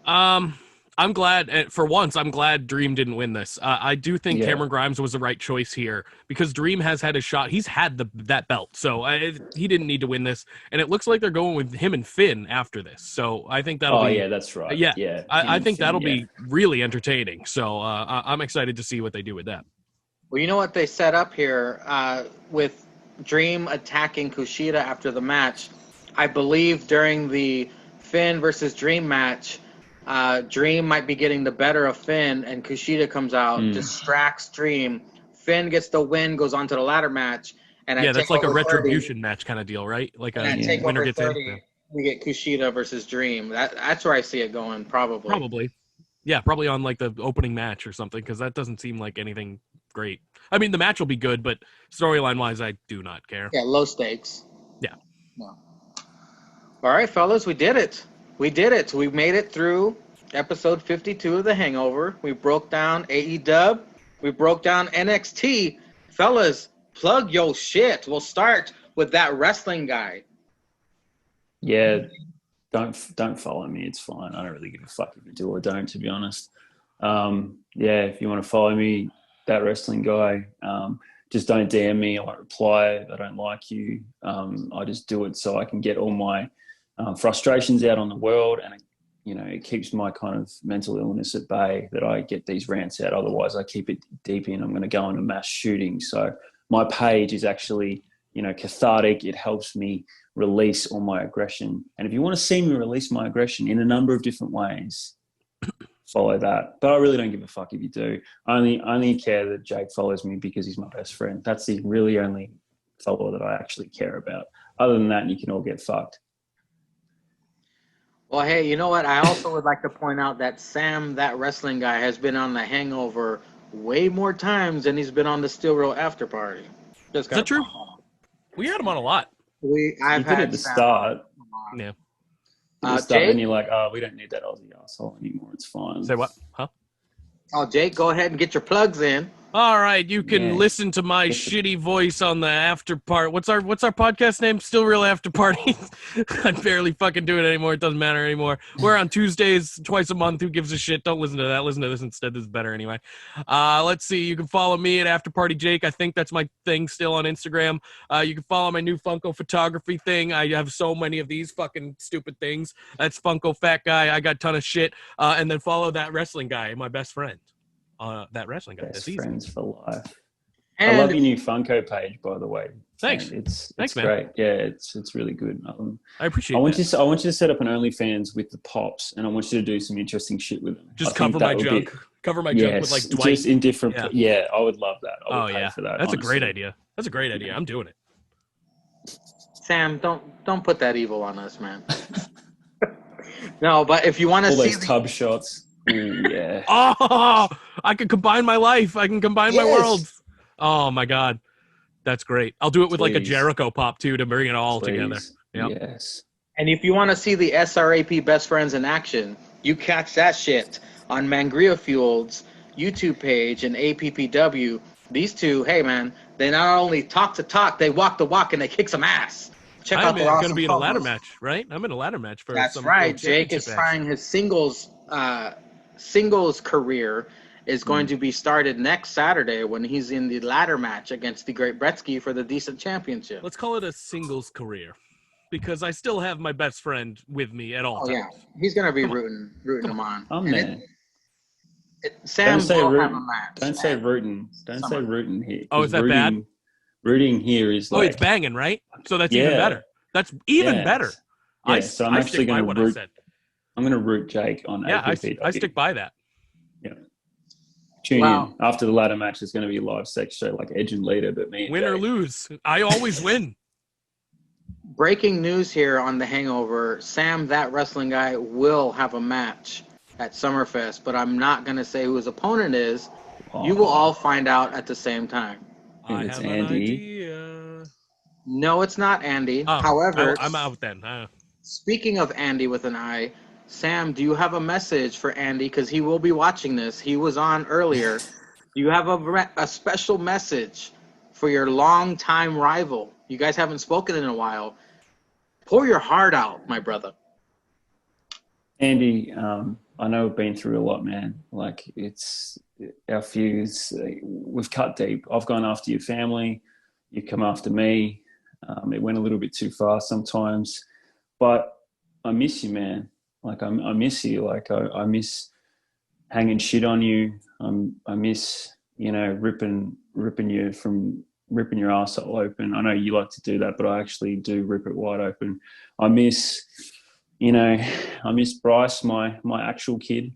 I'm glad, for once, I'm glad Dream didn't win this. I do think Cameron Grimes was the right choice here because Dream has had a shot. He's had that belt, so he didn't need to win this. And it looks like they're going with him and Finn after this. So I think that'll be... yeah, that's right. Yeah. I think that'll be really entertaining. So I'm excited to see what they do with that. Well, you know what they set up here with Dream attacking Kushida after the match. I believe during the Finn versus Dream match, Dream might be getting the better of Finn, and Kushida comes out, distracts Dream. Finn gets the win, goes on to the ladder match. And that's like a retribution match kind of deal, right? Like a winner gets 30, in. We get Kushida versus Dream. That's where I see it going, probably. Probably. Yeah, probably on like the opening match or something, because that doesn't seem like anything great. I mean, the match will be good, but storyline-wise, I do not care. Yeah, low stakes. Yeah. No. All right, fellas, we did it. We did it. We made it through episode 52 of The Hangover. We broke down AEW. We broke down NXT. Fellas, plug your shit. We'll start with that wrestling guy. Yeah, don't follow me. It's fine. I don't really give a fuck if you do or don't, to be honest. If you want to follow me, that wrestling guy, just don't DM me. I won't reply. I don't like you. I just do it so I can get all my frustrations out on the world, and it keeps my kind of mental illness at bay that I get these rants out. Otherwise, I keep it deep in. I'm going to go into mass shooting. So my page is actually, cathartic. It helps me release all my aggression. And if you want to see me release my aggression in a number of different ways, follow that. But I really don't give a fuck if you do. I only care that Jake follows me because he's my best friend. That's the really only follower that I actually care about. Other than that, you can all get fucked. Well, hey, you know what? I also would like to point out that Sam, that wrestling guy, has been on The Hangover way more times than he's been on the Steel Real After Party. Is that true? We had him on a lot. I've you did at the start. Yeah. And you're like, we don't need that Aussie asshole anymore. It's fine. Say what? Huh? Oh, Jake, go ahead and get your plugs in. All right, you can Yeah. listen to my shitty voice on the after part. What's our podcast name? Still Real After Party. I barely fucking do it anymore. It doesn't matter anymore. We're on Tuesdays twice a month. Who gives a shit? Don't listen to that. Listen to this instead. This is better anyway. Let's see. You can follow me at After Party Jake. I think that's my thing still on Instagram. You can follow my new Funko photography thing. I have so many of these fucking stupid things. That's Funko Fat Guy. I got a ton of shit. And then follow that wrestling guy, my best friend. That wrestling guy. Best That's friends for life. And I love your new Funko page, by the way. Thanks. It's Thanks, man. great. Yeah, it's really good. I appreciate I want that. you to set up an OnlyFans with the pops, and I want you to do some interesting shit with them. Just I cover think that my would junk. be- Cover my junk with like Yes, Dwight. just in different. Yeah. I would love that. I would pay yeah, for that. that's a great honestly. idea. That's a great idea. I'm doing it. Sam, don't put that evil on us, man. No, but if you want to All see those tub shots. Ooh, yeah. Oh, I can combine my life. I can combine my Yes. worlds. Oh my god, that's great. I'll do it with like a Please. Jericho pop too to bring it all together. Please. Yep. Yes. And if you want to see the SRAP Best Friends in action, you catch that shit on Mangria Fuel's YouTube page and APPW. These two, hey man, they not only talk the talk, they walk the walk, and they kick some ass. Check out I'm their going awesome to be in a ladder promos. match, right? I'm in a ladder match for That's some right. World Jake is Championship action. trying his singles career is going to be started next Saturday when he's in the ladder match against the Great Bretsky for the Decent Championship. Let's call it a singles career because I still have my best friend with me at all Oh times. yeah, he's gonna be rooting him on. I'm And there. Sam Don't say will have rooting. a match. Don't say rooting. Don't say Summer. rooting here. Oh, is that bad? Rooting here is Oh, like. it's banging, right? So that's even Yeah. better. That's even Yes. better. Yeah, so I'm I actually stick by going what to I root. said. I'm going to root Jake on Yeah, APPW. I stick by that. Tune Wow. in after the ladder match. There's going to be a live sex show like Edge and Leader, but me and Win or Jake. lose, I always win. Breaking news here on The Hangover: Sam, that wrestling guy, will have a match at Summerfest, but I'm not gonna say who his opponent is. Oh, You will all find out at the same time. I it's have an Andy. idea. No, it's not Andy. Oh, However, I'm out then. speaking of Andy with an I, Sam, do you have a message for Andy? Because he will be watching this. He was on earlier. Do you have a special message for your longtime rival? You guys haven't spoken in a while. Pour your heart out, my brother. Andy, I know we've been through a lot, man. Like, it's our feuds. We've cut deep. I've gone after your family. You've come after me. It went a little bit too far sometimes, but I miss you, man. Like, I miss you. Like, I miss hanging shit on you. I miss, ripping your arsehole open. I know you like to do that, but I actually do rip it wide open. I miss Bryce, my actual kid.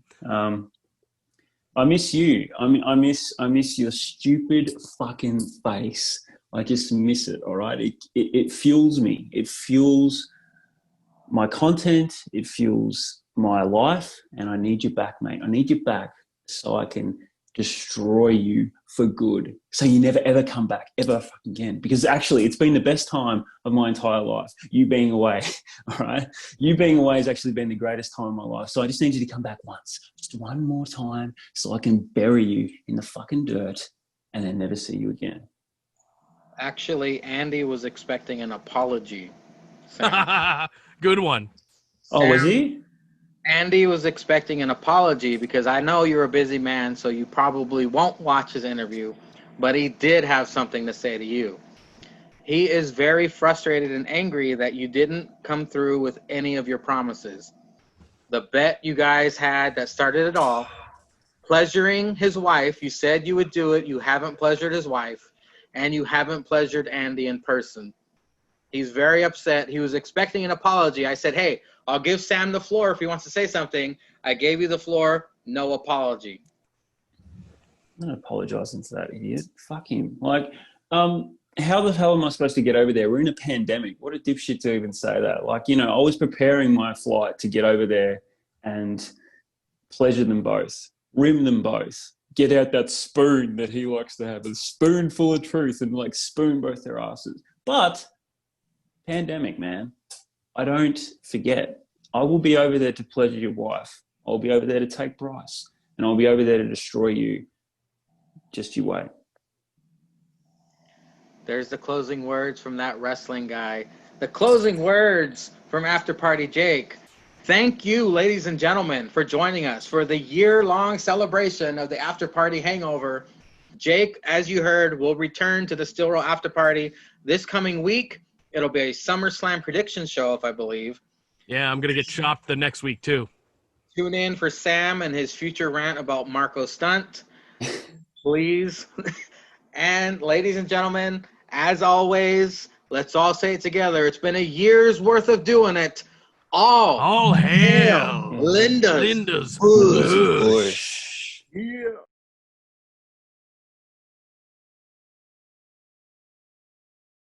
I miss you. I miss your stupid fucking face. I just miss it. All right. It fuels me. It fuels my content. It fuels my life. And I need you back, mate. I need you back so I can destroy you for good. So you never ever come back ever fucking again. Because actually it's been the best time of my entire life. You being away. All right. You being away has actually been the greatest time of my life. So I just need you to come back once. Just one more time so I can bury you in the fucking dirt and then never see you again. Actually, Andy was expecting an apology. Sam. Good one. Oh, was he? Andy was expecting an apology because I know you're a busy man, so you probably won't watch his interview, but he did have something to say to you. He is very frustrated and angry that you didn't come through with any of your promises. The bet you guys had that started it all, pleasuring his wife, you said you would do it, you haven't pleasured his wife, and you haven't pleasured Andy in person. He's very upset. He was expecting an apology. I said, hey, I'll give Sam the floor if he wants to say something. I gave you the floor. No apology. I'm not apologizing to that idiot. Fuck him. Like, how the hell am I supposed to get over there? We're in a pandemic. What a dipshit to even say that. Like, I was preparing my flight to get over there and pleasure them both, rim them both, get out that spoon that he likes to have, a spoonful of truth, and like spoon both their asses. But pandemic, man. I don't forget. I will be over there to pleasure your wife. I'll be over there to take Bryce. And I'll be over there to destroy you Just you wait. There's the closing words from that wrestling guy. The closing words from After Party Jake. Thank you, ladies and gentlemen, for joining us for the year-long celebration of the After Party Hangover. Jake, as you heard, will return to the Steel Roll After Party this coming week. It'll be a SummerSlam prediction show, if I believe. Yeah, I'm gonna get chopped the next week too. Tune in for Sam and his future rant about Marco Stunt, please. And ladies and gentlemen, as always, let's all say it together. It's been a year's worth of doing it. All hail Linda's Linda's Bush. Bush.